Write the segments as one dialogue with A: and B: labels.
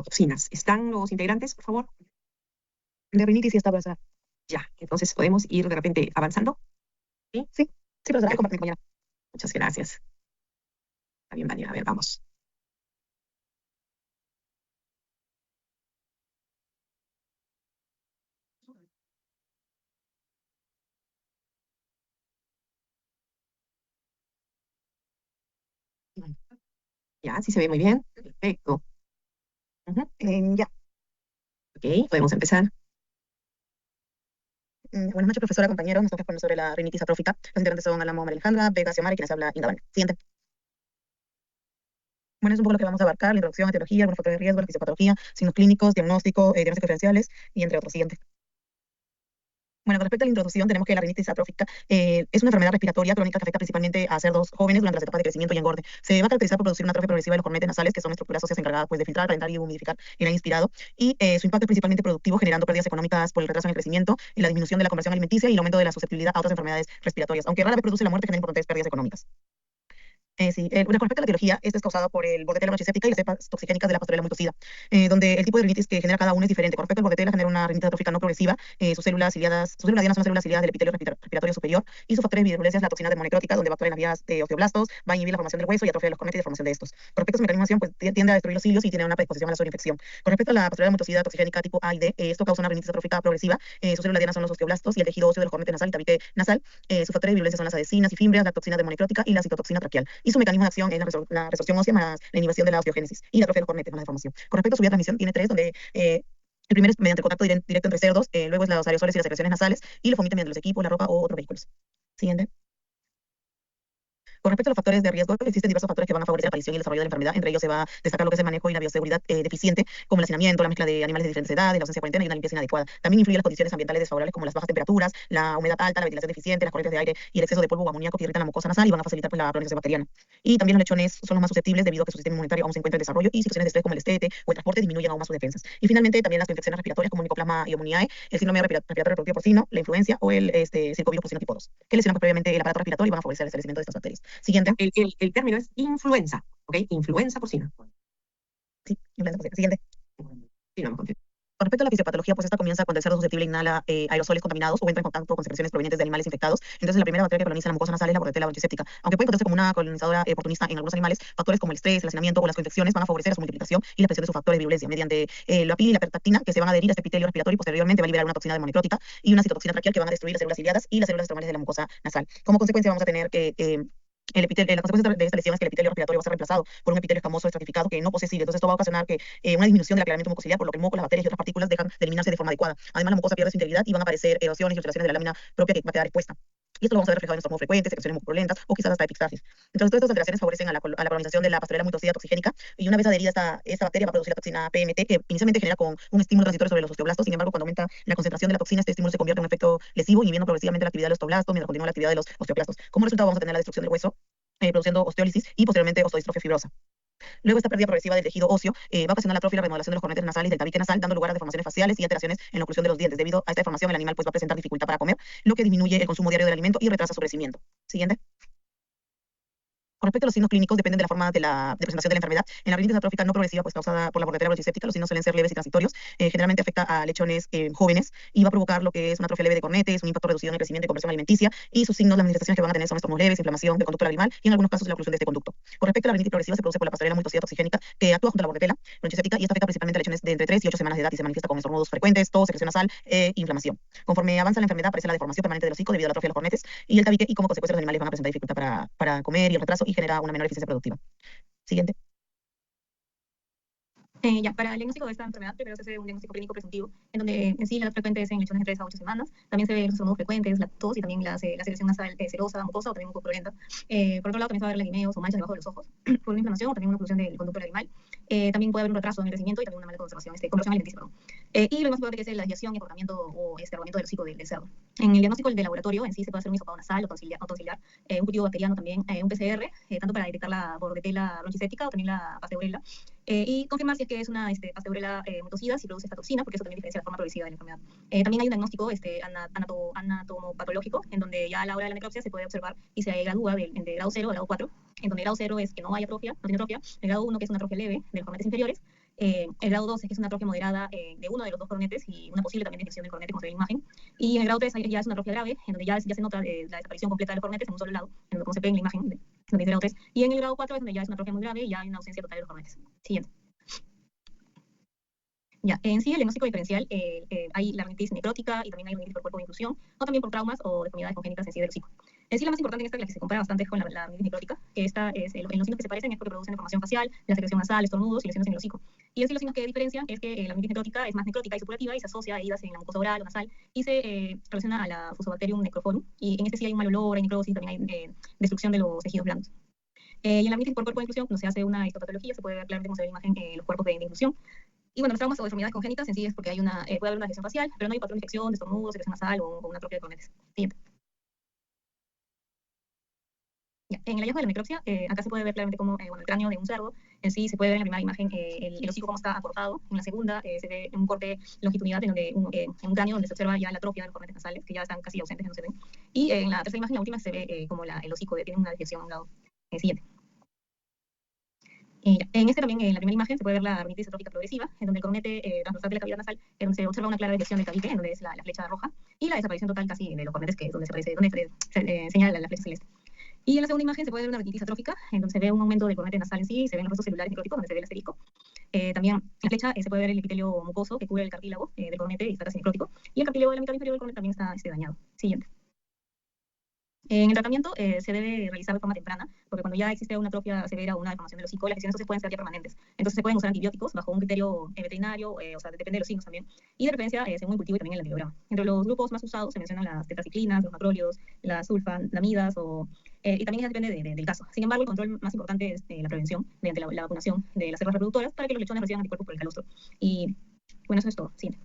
A: cistotoxinas. ¿Están los integrantes, por favor?
B: De rinitis y está avanzada.
A: Ya, entonces podemos ir de repente avanzando.
B: Sí, profesora,
A: Ya.
B: compartir, compañera.
A: Muchas gracias. Está bien, Daniela. A ver, vamos. Ya, sí se ve muy bien. Perfecto.
B: Ya.
A: Ok, podemos empezar.
B: Buenas noches, profesora, compañeros. Nos toca exponer sobre la rinitis atrófica. Los integrantes son Alamo, María Alejandra, Vega, Xiomara y quienes habla Inga Vane. Siguiente. Bueno, es un poco lo que vamos a abarcar: la introducción, etiología, algunos factores de riesgo, la fisiopatología, signos clínicos, diagnóstico, diagnósticos diferenciales y entre otros. Siguiente. Bueno, con respecto a la introducción, tenemos que la rinitis atrófica es una enfermedad respiratoria crónica que afecta principalmente a cerdos jóvenes durante las etapas de crecimiento y engorde. Se va a caracterizar por producir una atrofia progresiva de los cornetes nasales, que son estructuras óseas encargadas pues, de filtrar, calentar y humidificar el aire inspirado. Y su impacto es principalmente productivo, generando pérdidas económicas por el retraso en el crecimiento, y la disminución de la conversión alimenticia y el aumento de la susceptibilidad a otras enfermedades respiratorias. Aunque rara vez produce la muerte, genera importantes pérdidas económicas. Con respecto a la etiología, esta es causada por el Bordetella bronchiséptica y las cepas toxigénicas de la Pastorela muy torcida, donde el tipo de rinitis que genera cada uno es diferente. Con respecto al Bordetella, genera una rinitis atrófica no progresiva. Sus células dianas son las células ciliadas del epitelio respiratorio superior, y sus factores de virulencia es la toxina demonecrótica, donde va a actuar en las vías de osteoblastos, va a inhibir la formación del hueso y atrofia de los cornetes y la formación de estos. Con respecto a su mecanismo de acción, pues tiende a destruir los cilios y tiene una predisposición a la sobreinfección. Con respecto a la Pastorela muy torcida toxigénica tipo A y D, esto causa una rinitis atrófica progresiva. Sus células dianas son los osteoblastos y el tejido óseo de los cornetes nasal y tabique nasal. Sus factores de virulencia son las adhesinas y fimbrias, la toxina demonecrótica y la citotoxina traqueal. Y su mecanismo de acción es la resorción ósea más la inhibición de la osteogénesis y la atrofia de los cornetes más la deformación. Con respecto a su vía de transmisión, tiene tres, donde el primero es mediante contacto directo entre cerdos, luego es los aerosoles y las secreciones nasales, y lo fomita mediante los equipos, la ropa o otros vehículos. Siguiente. Con respecto a los factores de riesgo, existen diversos factores que van a favorecer la aparición y el desarrollo de la enfermedad. Entre ellos se va a destacar lo que es el manejo y la bioseguridad deficiente, como el hacinamiento, la mezcla de animales de diferentes edades, la ausencia de cuarentena y una limpieza inadecuada. También influyen las condiciones ambientales desfavorables, como las bajas temperaturas, la humedad alta, la ventilación deficiente, las corrientes de aire y el exceso de polvo o amoníaco que irritan la mucosa nasal y van a facilitar pues, la proliferación bacteriana. Y también los lechones son los más susceptibles debido a que su sistema inmunitario aún se encuentra en desarrollo, y situaciones de estrés como el estete o el transporte disminuyen aún más sus defensas. Y finalmente también las infecciones respiratorias como el Mycoplasma pneumoniae, el síndrome respiratorio reproductivo porcino, la influencia o el circovirus porcino tipo 2, que lesionan pues, previamente el aparato respiratorio y van a favorecer el establecimiento de estas bacterias. Siguiente.
A: El término es influenza, ¿ok? Influenza porcina.
B: Sí, influenza porcina. Siguiente.
A: Sí, no, continúa.
B: Con respecto a la fisiopatología, pues esta comienza cuando el cerdo susceptible inhala aerosoles contaminados o entra en contacto con secreciones provenientes de animales infectados. Entonces, la primera bacteria que coloniza la mucosa nasal es la Bordetella bronchiséptica. Aunque puede encontrarse como una colonizadora oportunista en algunos animales, factores como el estrés, el hacinamiento o las coinfecciones van a favorecer su multiplicación y la expresión de sus factores de virulencia mediante la pil y la pertactina, que se van a adherir a este epitelio respiratorio, y posteriormente va a liberar una toxina demonecrótica y una citotoxina traqueal que van a destruir las células ciliadas y las células estromales de la mucosa nasal. Como consecuencia, vamos a tener que la consecuencia de esta lesión es que el epitelio respiratorio va a ser reemplazado por un epitelio escamoso estratificado que no posee cilios. Entonces, esto va a ocasionar que una disminución del aclaramiento mucociliar, por lo que el moco, las bacterias y otras partículas dejan de eliminarse de forma adecuada. Además, la mucosa pierde su integridad y van a aparecer erosiones y ulceraciones de la lámina propia que va a quedar expuesta. Y esto lo vamos a ver reflejado en estornudos frecuentes, secreciones mucopulentas o quizás hasta epistaxis. Entonces, todas estas alteraciones favorecen a la colonización de la Pastorela muy torcida toxigénica, y una vez adherida esta bacteria va a producir la toxina PMT, que inicialmente genera con un estímulo transitorio sobre los osteoblastos. Sin embargo, cuando aumenta la concentración de la toxina, este estímulo se convierte en un efecto lesivo, inhibiendo progresivamente la actividad de los osteoblastos mientras continúa la actividad de los osteoclastos. Como resultado, vamos a tener la destrucción del hueso, produciendo osteólisis y posteriormente osteodistrofia fibrosa. Luego, esta pérdida progresiva del tejido óseo va a ocasionar la atrofia y la remodelación de los cornetes nasales y del tabique nasal, dando lugar a deformaciones faciales y alteraciones en la oclusión de los dientes. Debido a esta deformación, el animal pues, va a presentar dificultad para comer, lo que disminuye el consumo diario del alimento y retrasa su crecimiento. Siguiente. Con respecto a los signos clínicos, dependen de la forma de presentación de la enfermedad. En la rinitis atrófica no progresiva, pues causada por la Bordetella bronchiséptica, los signos suelen ser leves y transitorios. Generalmente afecta a lechones jóvenes y va a provocar lo que es una atrofia leve de cornetes, un impacto reducido en el crecimiento y conversión alimenticia. Y sus signos, las manifestaciones que van a tener son estornudos leves, inflamación del conducto lagrimal y en algunos casos la oclusión de este conducto. Con respecto a la rinitis progresiva, se produce por la Pastorela muy torcida toxigénica, que actúa junto a la Bordetella bronchiséptica, y esta afecta principalmente a lechones de entre 3 y 8 semanas de edad y se manifiesta con estornudos frecuentes, tos, secreción nasal e inflamación. Conforme avanza la enfermedad, aparece la deformación permanente del hocico debido a la atrofia de los cornetes y el tabique, y como consecuencia los animales van a presentar dificultad para comer y el retraso, y genera una menor eficiencia productiva. Siguiente.
C: Para el diagnóstico de esta enfermedad, primero se hace un diagnóstico clínico presuntivo, en donde en sí la edad frecuente es en lechones de 3 a 8 semanas. También se ven los estornudos frecuentes, la tos y también la secreción nasal serosa, mucosa o también mucopurulenta. Por otro lado, también se va a ver lagrimeos o manchas debajo de los ojos por una inflamación o también una oclusión del conducto lagrimal. También puede haber un retraso en el crecimiento y también una mala conversión alimenticia. Y lo más importante que es la desviación y acortamiento o arrugamiento del hocico del cerdo. En el diagnóstico de laboratorio, en sí se puede hacer un hisopado nasal o tonsiliar, un cultivo bacteriano también, un PCR, tanto para detectar la Bordetella bronchiséptica o también la Pastorela. Y confirmar si es que es una Pastorela mutocida, si produce esta toxina, porque eso también diferencia la forma progresiva de la enfermedad. También hay un diagnóstico anatomopatológico, en donde ya a la hora de la necropsia se puede observar y se gradúa de grado 0 a grado 4, en donde grado 0 es que no hay atrofia, no tiene atrofia, el grado 1 que es una atrofia leve de los cornetes inferiores, El grado 2 es que es una atrofia moderada de uno de los dos coronetes y una posible también desviación del coronete, como se ve en la imagen. Y en el grado 3 ya es una atrofia grave, en donde ya se nota la desaparición completa de los coronetes en un solo lado, en donde, como se ve en la imagen, donde dice grado 3. Y en el grado 4 es donde ya es una atrofia muy grave y ya hay una ausencia total de los coronetes. Siguiente. Ya, en sí, el diagnóstico diferencial, hay la rinitis necrótica y también hay rinitis por cuerpo de inclusión, o también por traumas o deformidades congénitas en sí del hocico. En sí, la más importante en esta, la que se compara bastante con la rinitis necrótica, que esta es, en los signos que se parecen es porque producen deformación facial, la secreción nasal, estornudos y lesiones en el hocico. Y en sí, los signos que diferencian es que la rinitis necrótica es más necrótica y supurativa y se asocia a heridas en la mucosa oral o nasal y se relaciona a la Fusobacterium necrophorum. Y en este sí hay un mal olor, hay necrosis, también hay destrucción de los tejidos blandos. Y en la rinitis por cuerpo de inclusión, cuando se hace una histopatología, se puede ver claramente, como se ve en la imagen, los cuerpos de inclusión. Y bueno, los traumas o deformidades congénitas en sí es porque hay puede haber una lesión facial, pero no hay patrón de infección, de estornudos, secreción nasal o una atrofia de coronetes. Siguiente. Ya, en el hallazgo de la necropsia, acá se puede ver claramente cómo el cráneo de un cerdo, en sí se puede ver en la primera imagen el hocico cómo está acortado, en la segunda se ve un corte longitudinal en un cráneo donde se observa ya la atrofia de los cornetes nasales, que ya están casi ausentes, no se ven. Y en la tercera imagen, la última, se ve como el hocico tiene una desviación a un lado. Siguiente. En este también, en la primera imagen, se puede ver la rinitis atrófica progresiva, en donde el coronete transversal de la cavidad nasal, en donde se observa una clara desviación del tabique, en donde es la flecha roja, y la desaparición total casi de los cornetes, que es donde se aparece, donde se señala la flecha celeste. Y en la segunda imagen se puede ver una rinitis atrófica, en donde se ve un aumento del cornete nasal en sí, se ven los restos celulares necróticos, donde se ve el asterisco. También en la flecha se puede ver el epitelio mucoso que cubre el cartílago del cornete y está casi necrótico, y el cartílago de la mitad inferior del cornete también está dañado. Siguiente. En el tratamiento se debe realizar de forma temprana, porque cuando ya existe una atrofia severa o una deformación del hocico, las lesiones entonces pueden ser ya permanentes. Entonces se pueden usar antibióticos bajo un criterio veterinario, o sea, depende de los signos también, y de preferencia según el cultivo y también el antibiograma. Entre los grupos más usados se mencionan las tetraciclinas, los macrólidos, las sulfanamidas, y también ya depende del caso. Sin embargo, el control más importante es la prevención, mediante la vacunación de las células reproductoras, para que los lechones reciban anticuerpos por el calostro. Y bueno, eso es todo. Siguiente.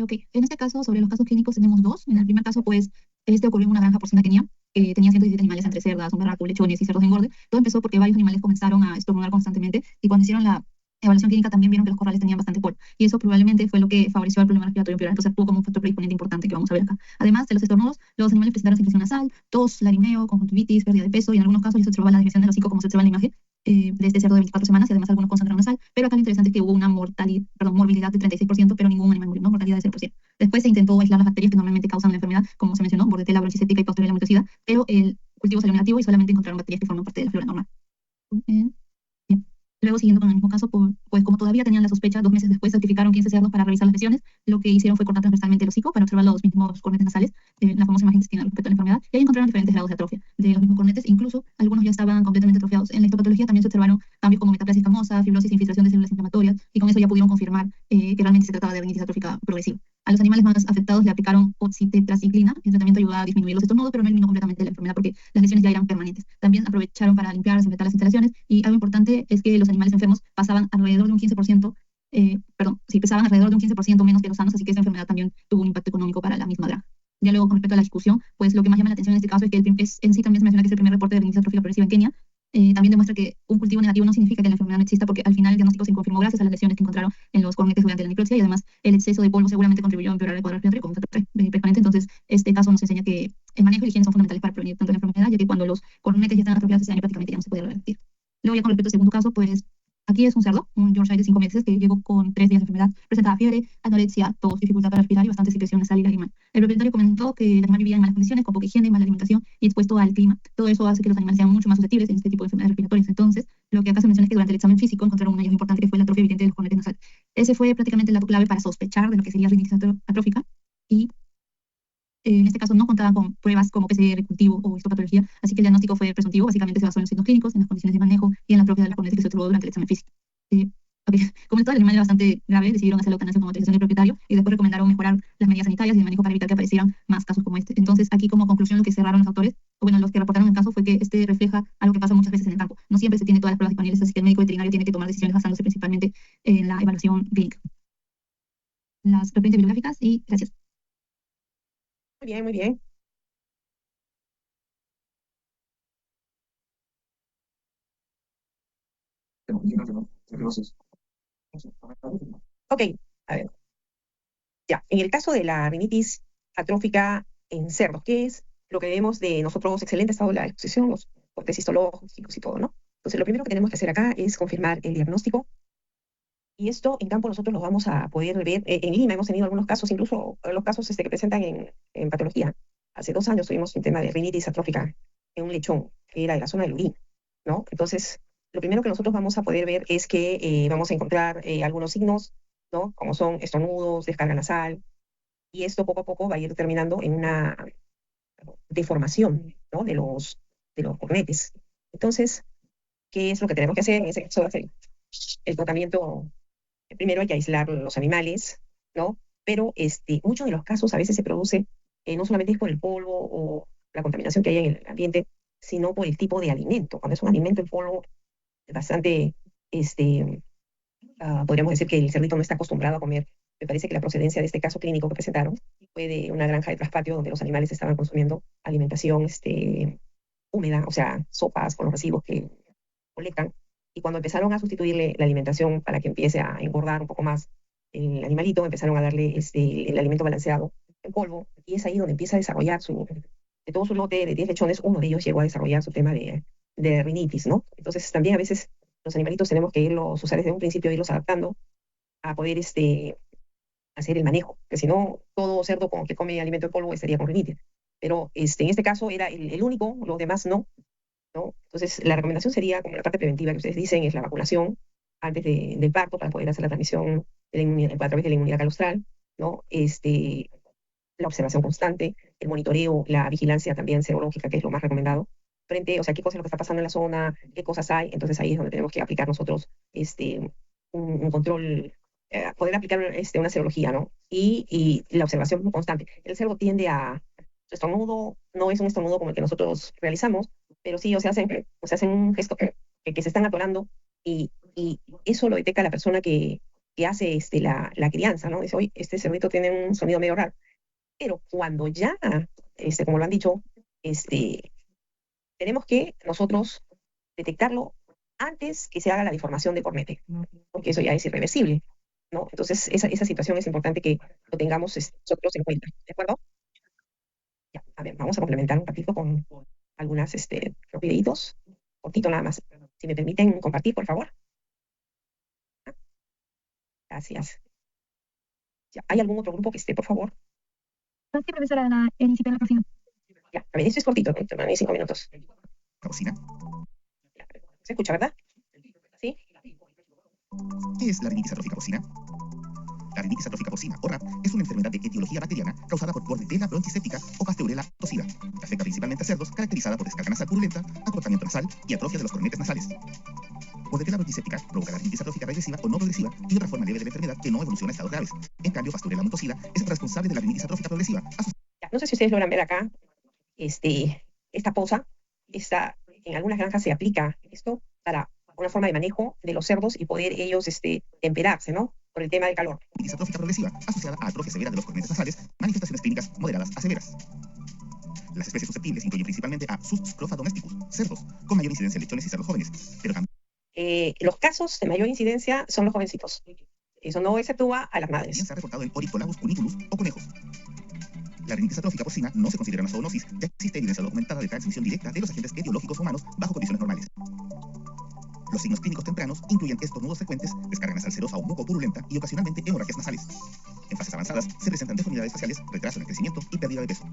D: Ok, en este caso, sobre los casos clínicos tenemos dos. En el primer caso, pues, este ocurrió en una granja porcina kenia, que tenía 117 animales entre cerdas, un berraco, lechones y cerdos de engorde. Todo empezó porque varios animales comenzaron a estornudar constantemente y cuando hicieron la evaluación clínica también vieron que los corrales tenían bastante polvo. Y eso probablemente fue lo que favoreció el problema respiratorio empeorar. Entonces actuó como un factor predisponente importante que vamos a ver acá. Además de los estornudos, los animales presentaron secreción nasal, tos, lagrimeo, conjuntivitis, pérdida de peso y en algunos casos ya se observaba la desviación del hocico como se observa en la imagen de este cerdo de 24 semanas y además algunos con sangrado nasal. Pero acá lo interesante es que hubo una morbilidad de 36%, pero ningún animal murió, ¿no? Mortalidad de 0%. Después se intentó aislar las bacterias que normalmente causan la enfermedad, como se mencionó, Bordetella bronchiséptica y Pasteurella multocida, pero el cultivo salió negativo y solamente encontraron bacterias que forman parte de la flora normal. Bien. Luego, siguiendo con el mismo caso, pues como todavía tenían la sospecha, 2 meses después sacrificaron 15 cerdos para revisar las lesiones. Lo que hicieron fue cortar transversalmente el hocico para observar los mismos cornetes nasales, la famosa imagen intestinal respecto a la enfermedad, y ahí encontraron diferentes grados de atrofia de los mismos cornetes, incluso algunos ya estaban completamente atrofiados. En la histopatología también se observaron cambios como metaplasia escamosa, fibrosis e infiltración de células inflamatorias, y con eso ya pudieron confirmar que realmente se trataba de rinitis atrófica progresiva. A los animales más afectados le aplicaron oxitetraciclina. El tratamiento ayudaba a disminuir los estornudos, pero no eliminó completamente la enfermedad porque las lesiones ya eran permanentes. También aprovecharon para limpiar, desinfectar las instalaciones y algo importante es que los animales enfermos pasaban alrededor de un 15%, pesaban alrededor de un 15% menos que los sanos, así que esa enfermedad también tuvo un impacto económico para la misma granja. Ya luego, con respecto a la ejecución, pues lo que más llama la atención en este caso es que en sí también se menciona que es el primer reporte de rinitis atrófica progresiva en Kenia. También demuestra que un cultivo negativo no significa que la enfermedad no exista, porque al final el diagnóstico se confirmó gracias a las lesiones que encontraron en los cornetes durante la necropsia y además el exceso de polvo seguramente contribuyó a empeorar el cuadro respiratorio como un factor permanente. Entonces, este caso nos enseña que el manejo y la higiene son fundamentales para prevenir tanto la enfermedad, ya que cuando los cornetes ya están atrofiados ese daño prácticamente ya no se puede revertir. Luego, ya con respecto al segundo caso, pues aquí es un cerdo, un Yorkshire de 5 meses que llegó con 3 días de enfermedad, presentaba fiebre, anorexia, tos, dificultad para respirar y bastante secreción nasal y lagrimal. El propietario comentó que el animal vivía en malas condiciones, con poca higiene, mala alimentación y expuesto al clima. Todo eso hace que los animales sean mucho más susceptibles en este tipo de enfermedades respiratorias. Entonces, lo que acá se menciona es que durante el examen físico encontraron un hallazgo importante que fue la atrofia evidente de los cornetes nasales. Ese fue prácticamente el dato clave para sospechar de lo que sería rinitis atrófica y en este caso no contaban con pruebas como PCR cultivo o histopatología, así que el diagnóstico fue presuntivo. Básicamente se basó en los signos clínicos, en las condiciones de manejo y en la atrofia de los cornetes que se observó durante el examen físico. Como todo el animal era bastante grave, decidieron hacer la eutanasia con autorización del propietario y después recomendaron mejorar las medidas sanitarias y el manejo para evitar que aparecieran más casos como este. Entonces, aquí como conclusión, lo que cerraron los autores, o bueno, los que reportaron el caso, fue que este refleja algo que pasa muchas veces en el campo. No siempre se tiene todas las pruebas disponibles, así que el médico veterinario tiene que tomar decisiones basándose principalmente en la evaluación clínica. Las referencias bibliográficas y gracias.
A: Muy bien, muy bien. Ok, a ver. Ya, en el caso de la rinitis atrófica en cerdos, ¿qué es lo que vemos de nosotros? Excelente estado de la exposición, los cortes histológicos y todo, ¿no? Entonces, lo primero que tenemos que hacer acá es confirmar el diagnóstico. Y esto en campo nosotros lo vamos a poder ver. En Lima hemos tenido algunos casos, incluso los casos que presentan en patología. Hace 2 años tuvimos un tema de rinitis atrófica en un lechón, que era de la zona del Lurín, ¿no? Entonces, lo primero que nosotros vamos a poder ver es que vamos a encontrar algunos signos, ¿no? Como son estornudos, descarga nasal, y esto poco a poco va a ir terminando en una deformación, ¿no? de los cornetes. Entonces, ¿qué es lo que tenemos que hacer en ese caso? El tratamiento, primero hay que aislar los animales, ¿no? Pero muchos de los casos a veces se produce, no solamente es por el polvo o la contaminación que hay en el ambiente, sino por el tipo de alimento. Cuando es un alimento en polvo, bastante, podríamos decir que el cerdito no está acostumbrado a comer. Me parece que la procedencia de este caso clínico que presentaron fue de una granja de traspatio donde los animales estaban consumiendo alimentación húmeda, o sea, sopas con los residuos que colectan. Y cuando empezaron a sustituirle la alimentación para que empiece a engordar un poco más el animalito, empezaron a darle el alimento balanceado en polvo, y es ahí donde empieza a desarrollar de todo su lote de 10 lechones, uno de ellos llegó a desarrollar su tema de rinitis, ¿no? Entonces también a veces los animalitos tenemos que usar desde un principio, irlos adaptando a poder hacer el manejo, que si no, todo cerdo que come alimento en polvo estaría con rinitis. Pero en este caso era el único, los demás no, ¿no? Entonces, la recomendación sería, como la parte preventiva que ustedes dicen, es la vacunación antes del parto para poder hacer la transmisión de la inmunidad, a través de la inmunidad calostral, ¿no? La observación constante, el monitoreo, la vigilancia también serológica, que es lo más recomendado, frente, o sea, qué cosa es lo que está pasando en la zona, qué cosas hay. Entonces ahí es donde tenemos que aplicar nosotros un control, poder aplicar una serología, ¿no? Y la observación constante. El cerdo tiende su estornudo no es un estornudo como el que nosotros realizamos, pero sí, o sea, hacen un gesto que se están atorando, y eso lo detecta la persona que hace la crianza, ¿no? Dice, oye, este cerdito tiene un sonido medio raro. Pero cuando ya, como lo han dicho, tenemos que nosotros detectarlo antes que se haga la deformación de cornete, porque eso ya es irreversible, ¿no? Entonces, esa situación es importante que lo tengamos nosotros en cuenta, ¿de acuerdo? Ya, a ver, vamos a complementar un ratito con algunos videitos, cortito nada más. Si me permiten compartir, por favor. Gracias. Ya, ¿hay algún otro grupo que esté, por favor?
C: Sí, profesora, el incipio de la porcina.
A: Ya, a ver, esto es cortito, ¿no? Toman 5 minutos.
E: Porcina.
A: ¿Se escucha, verdad? ¿Sí?
E: ¿Qué es la rinitis atrófica porcina? La rinitis atrófica porcina, o RAP, es una enfermedad de etiología bacteriana causada por Bordetella bronchiséptica o Pasteurella tosida. Afecta principalmente a cerdos, caracterizada por descarga nasal purulenta, acortamiento nasal y atrofia de los cornetes nasales. Bordetella bronchiséptica provoca la rinitis atrófica regresiva o no progresiva y otra forma leve de la enfermedad que no evoluciona a estados graves. En cambio, Pasteurella montosida es responsable de la rinitis atrófica progresiva.
A: Ya, no sé si ustedes logran ver acá, esta posa, en algunas granjas se aplica esto para una forma de manejo de los cerdos y poder ellos temperarse, ¿no? Por el tema del calor.
E: Rinitis atrófica progresiva, asociada a atrofia severa de los cornetes nasales, manifestaciones clínicas moderadas a severas. Las especies susceptibles incluyen principalmente a Sus scrofa domesticus, cerdos, con mayor incidencia en lechones y cerdos jóvenes, pero también
A: los casos de mayor incidencia son los jovencitos. Eso no exceptúa a las madres.
E: se ha reportado en Oricolagus cuniculus o conejos. La rinitis atrófica porcina no se considera una zoonosis, ya existe evidencia documentada de transmisión directa de los agentes etiológicos humanos bajo condiciones normales. Los signos clínicos tempranos incluyen estornudos frecuentes, descarga nasal serosa o mucopurulenta y ocasionalmente hemorragias nasales. En fases avanzadas se presentan deformidades faciales, retraso en el crecimiento y pérdida de peso.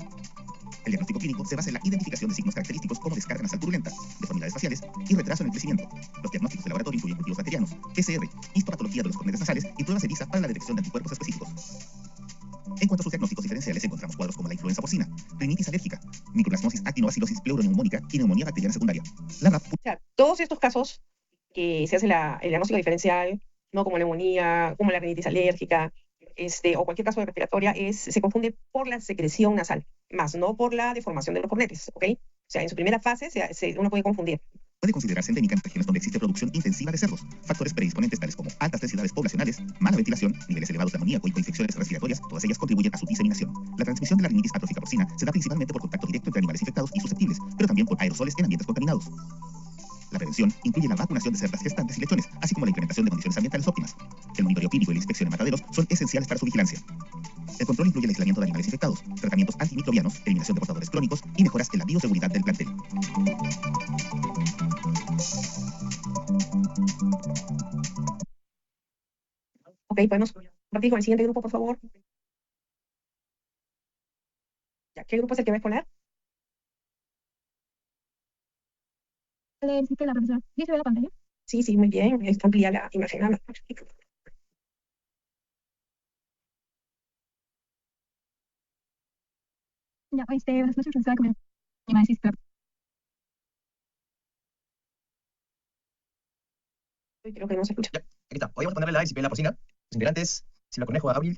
E: El diagnóstico clínico se basa en la identificación de signos característicos como descarga nasal purulenta, deformidades faciales y retraso en el crecimiento. Los diagnósticos de laboratorio incluyen cultivos bacterianos, PCR, histopatología de los cornetes nasales y pruebas ELISA para la detección de anticuerpos específicos. En cuanto a sus diagnósticos diferenciales, encontramos cuadros como la influenza porcina, rinitis alérgica, microplasmosis actinobacilosis pleuroneumónica y neumonía bacteriana secundaria. La RAP.
A: O sea, todos estos casos que se hace el diagnóstico diferencial, no como neumonía, como la rinitis alérgica, o cualquier caso de respiratoria, se confunde por la secreción nasal, más no por la deformación de los cornetes, ¿ok? O sea, en su primera fase uno puede confundir.
E: Puede considerarse endémica en regiones donde existe producción intensiva de cerdos. Factores predisponentes tales como altas densidades poblacionales, mala ventilación, niveles elevados de amoníaco y infecciones respiratorias, todas ellas contribuyen a su diseminación. La transmisión de la rinitis atrófica porcina se da principalmente por contacto directo entre animales infectados y susceptibles, pero también por aerosoles en ambientes contaminados. La prevención incluye la vacunación de cerdas gestantes y lechones, así como la implementación de condiciones ambientales óptimas. El monitoreo clínico y la inspección en mataderos son esenciales para su vigilancia. El control incluye el aislamiento de animales infectados, tratamientos antimicrobianos, eliminación de portadores crónicos y mejoras en la bioseguridad del plantel.
A: Ok, podemos compartir con el siguiente grupo, por favor. Ya, ¿qué grupo es el que va a exponer?
C: Sí, la profesora. ¿Sí se ve la pantalla?
A: Sí, sí, muy bien. Está amplía la imagen.
C: Ya, buenas noches, profesora. ¿Cómo me decís?
A: Creo que no se escucha.
F: Ya, aquí está. Hoy vamos a ponerle la disciplina porcina. Los integrantes, Silvia Cornejo, Abril,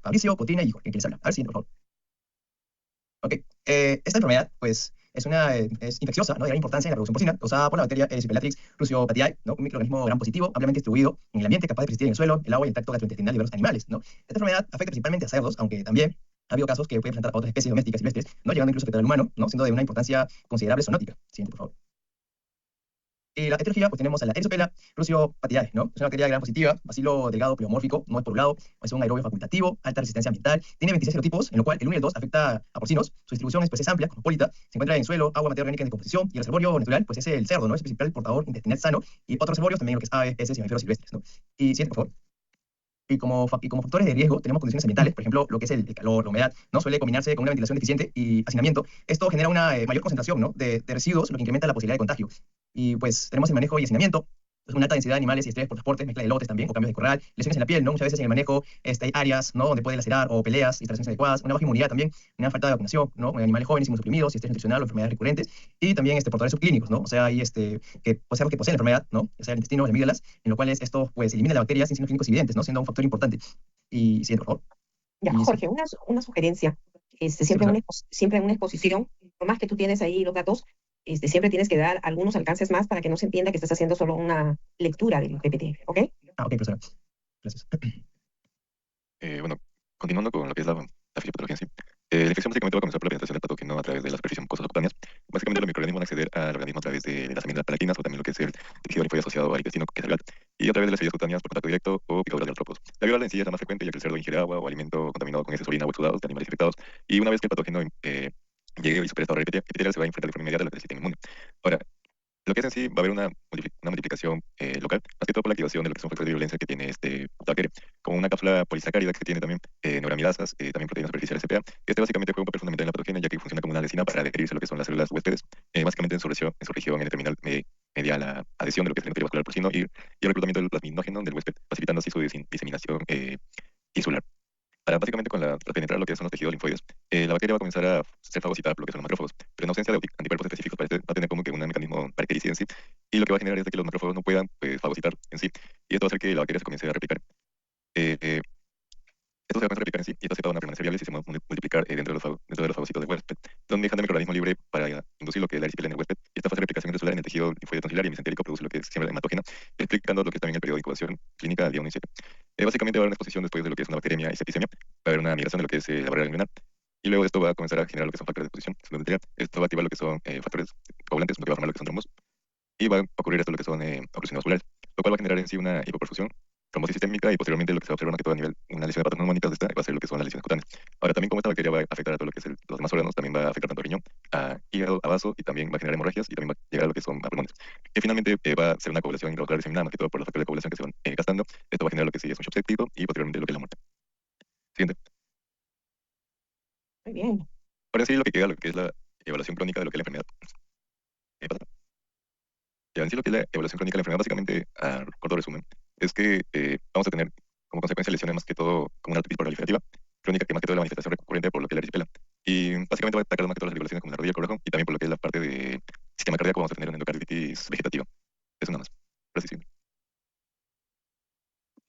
F: Fabricio, Cotina y Igor. ¿Quién quiere hablar? A ver, siguiente, por favor. Ok. Esta enfermedad, pues, es infecciosa, ¿no? De gran importancia en la producción porcina, causada por la bacteria Erysipelatris cruciopatiae, ¿no? Un microorganismo gram positivo, ampliamente distribuido en el ambiente, capaz de persistir en el suelo, el agua y el tracto gastrointestinal de diversos animales, ¿no? Esta enfermedad afecta principalmente a cerdos, aunque también ha habido casos que puede presentar a otras especies domésticas silvestres, no llegando incluso a afectar al humano, ¿no? Siendo de una importancia considerable zoonótica. Siguiente, por favor. Y la etiología, pues tenemos a la Erisopela cruciopatiae, ¿no? Es una bacteria gram positiva, bacilo delgado pleomórfico, no es porulado, es un aerobio facultativo, alta resistencia ambiental, tiene 26 serotipos, en lo cual el 1 y el 2 afecta a porcinos, su distribución pues, es amplia, cosmopolita, se encuentra en suelo, agua, materia orgánica en decomposición, y el reservorio natural, pues es el cerdo, ¿no? Es el principal portador intestinal sano, y otros reservorios también lo que es aves, peces y mamíferos silvestres, ¿no? Y siguiente, por favor. Y como factores de riesgo tenemos condiciones ambientales, por ejemplo, lo que es el calor, la humedad, ¿no? Suele combinarse con una ventilación deficiente y hacinamiento. Esto genera una mayor concentración, ¿no? de residuos, lo que incrementa la posibilidad de contagio. Y pues tenemos el manejo y hacinamiento, pues, una alta densidad de animales y estrés por transporte, mezcla de lotes también, o cambios de corral, lesiones en la piel, ¿no? Muchas veces en el manejo hay áreas, ¿no? Donde puede lacerar, o peleas, instalaciones adecuadas, una baja inmunidad también, una falta de vacunación, ¿no? En animales jóvenes inmunosuprimidos, estrés nutricional o enfermedades recurrentes, y también portadores subclínicos, ¿no? O sea, hay que poseen la enfermedad, ¿no? O sea, el intestino, las amígdalas, en lo cual esto pues elimina la bacteria sin signos clínicos evidentes, ¿no? Siendo un factor importante. Y siguiente, por favor.
A: Ya,
F: Y sí,
A: Jorge, una sugerencia. Siempre,
F: profesor.
A: siempre en una exposición, por más que tú tienes ahí los datos, siempre tienes que dar algunos alcances más para que no se entienda que estás haciendo solo una lectura del PPT, ¿ok?
F: Ok, profesora. Gracias.
G: Bueno, continuando con lo que es la fisiopatología en sí. La infección básicamente va a comenzar por la penetración del patógeno a través de la superficie mucosa subcutánea. Básicamente los microorganismos van a acceder al organismo a través de las amígdalas palatines o también lo que es el tejido linfoide asociado al intestino, que es el GALT, y a través de las heridas cutáneas por contacto directo o picaduras de artrópodos. La viruela en sí es la más frecuente ya que el cerdo ingiere agua o alimento contaminado con heces, orina o exudados de animales infectados, y una vez que el patógeno llegue y supere esta barrera epitelial, se va a enfrentar de forma inmediata a lo que es el sistema inmune. Ahora, lo que es en sí, va a haber una multiplicación local, más que todo por la activación de lo que son factores de violencia que tiene este bacteria, como una cápsula polisacárida que tiene también neuramidasas, también proteínas superficiales CPA. Básicamente juega un papel fundamental en la patogenia, ya que funciona como una adhesina para adherirse a lo que son las células huéspedes, básicamente en su región N-terminal media la adhesión de lo que es el endotelio vascular porcino y el reclutamiento del plasminógeno del huésped, facilitando así su diseminación insular. Para básicamente para penetrar lo que son los tejidos linfoides, la bacteria va a comenzar a ser fagocitada por lo que son los macrófagos, pero en ausencia de anticuerpos específicos para va a tener como que un mecanismo bactericida en sí, y lo que va a generar es de que los macrófagos no puedan pues, fagocitar en sí, y esto va a hacer que la bacteria se comience a replicar. Eh, Esto se va a replicar en sí, y estas cepas van a permanecer viables y se van a multiplicar dentro de los fagocitos del huésped, donde dejan el microorganismo libre para inducir lo que es la erisipela en el huésped, y esta fase de replicación intracelular en el tejido linfoide tonsilar y mesentérico produce lo que es siempre hematógena, explicando lo que es también el periodo de incubación clínica al día 1 y 7. Básicamente va a haber una exposición después de lo que es una bacteremia y septicemia, va a haber una migración de lo que es la barrera ganglionar, y luego esto va a comenzar a generar lo que son factores de exposición secundaria. Esto va a activar lo que son factores coagulantes, lo que va a formar lo que son trombos, y va a ocurrir esto lo que son oclusiones vasculares, lo cual va a generar en sí una hipoperfusión, trombosis sistémica, y posteriormente lo que se va a observar más que todo a nivel una lesión de patas neumónicas de esta va a ser lo que son las lesiones cutáneas. Ahora también como esta bacteria va a afectar a todo lo que es los demás órganos, también va a afectar tanto a riñón, a hígado, a vaso, y también va a generar hemorragias y también va a llegar a lo que son a pulmones. Y finalmente va a ser una coagulación intravascular diseminada, más que todo por los factores de coagulación que se van gastando. Esto va a generar lo que sí es un shock séptico y posteriormente lo que es la muerte. Siguiente.
A: Muy bien.
G: Ahora sí lo que queda, lo que es la evaluación crónica de lo que es la enfermedad. Pasa. Ya en sí lo que es la evaluación crónica de la enfermedad, básicamente, a corto resumen, es que vamos a tener como consecuencia lesiones más que todo como una artritis proliferativa crónica, que más que todo es la manifestación recurrente por lo que es la erisipela. Y básicamente va a atacar más que todas las regulaciones como la rodilla, el corazón, y también por lo que es la parte de sistema cardíaco vamos a tener una endocarditis vegetativa. Eso nada más. Gracias. Sí.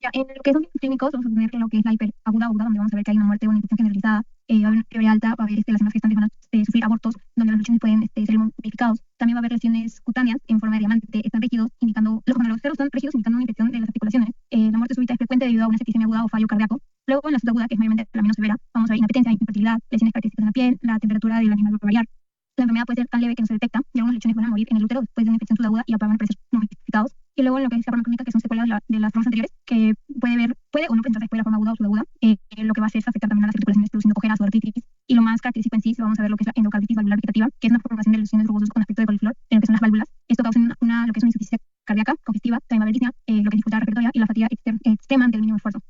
C: Ya, en lo que son clínicos, vamos a tener lo que es la hiperaguda aguda, donde vamos a ver que hay una muerte o una infección generalizada, va a haber una fiebre alta, va a haber las hembras gestantes van a sufrir abortos, donde los lechones pueden ser modificados. También va a haber lesiones cutáneas en forma de diamante, están rígidos, indicando, los cerros están rígidos, indicando una infección de las articulaciones. La muerte súbita es frecuente debido a una septicemia aguda o fallo cardíaco. Luego, en la subaguda, que es mayormente la menos severa, vamos a ver inapetencia, infertilidad, lesiones características en la piel, la temperatura del animal va a variar. La enfermedad puede ser tan leve que no se detecta, y algunos lechones van a morir en el útero después de una infección subaguda y van a aparecer no identificados. Y luego en lo que es la forma clínica, que son secuelas de las formas anteriores, que puede o no presentarse después de la forma aguda o subaguda, lo que va a hacer es afectar también a las articulaciones, produciendo cojeras o artritis. Y lo más característico en sí, vamos a ver lo que es la endocarditis valvular vegetativa, que es una formación de lesiones rugosas con aspecto de coliflor, en lo que son las válvulas. Esto causa lo que es una insuficiencia cardíaca congestiva, también va a haber disnea, lo que es dificultad respiratoria y la fatiga extrema ante el mínimo esfuerzo.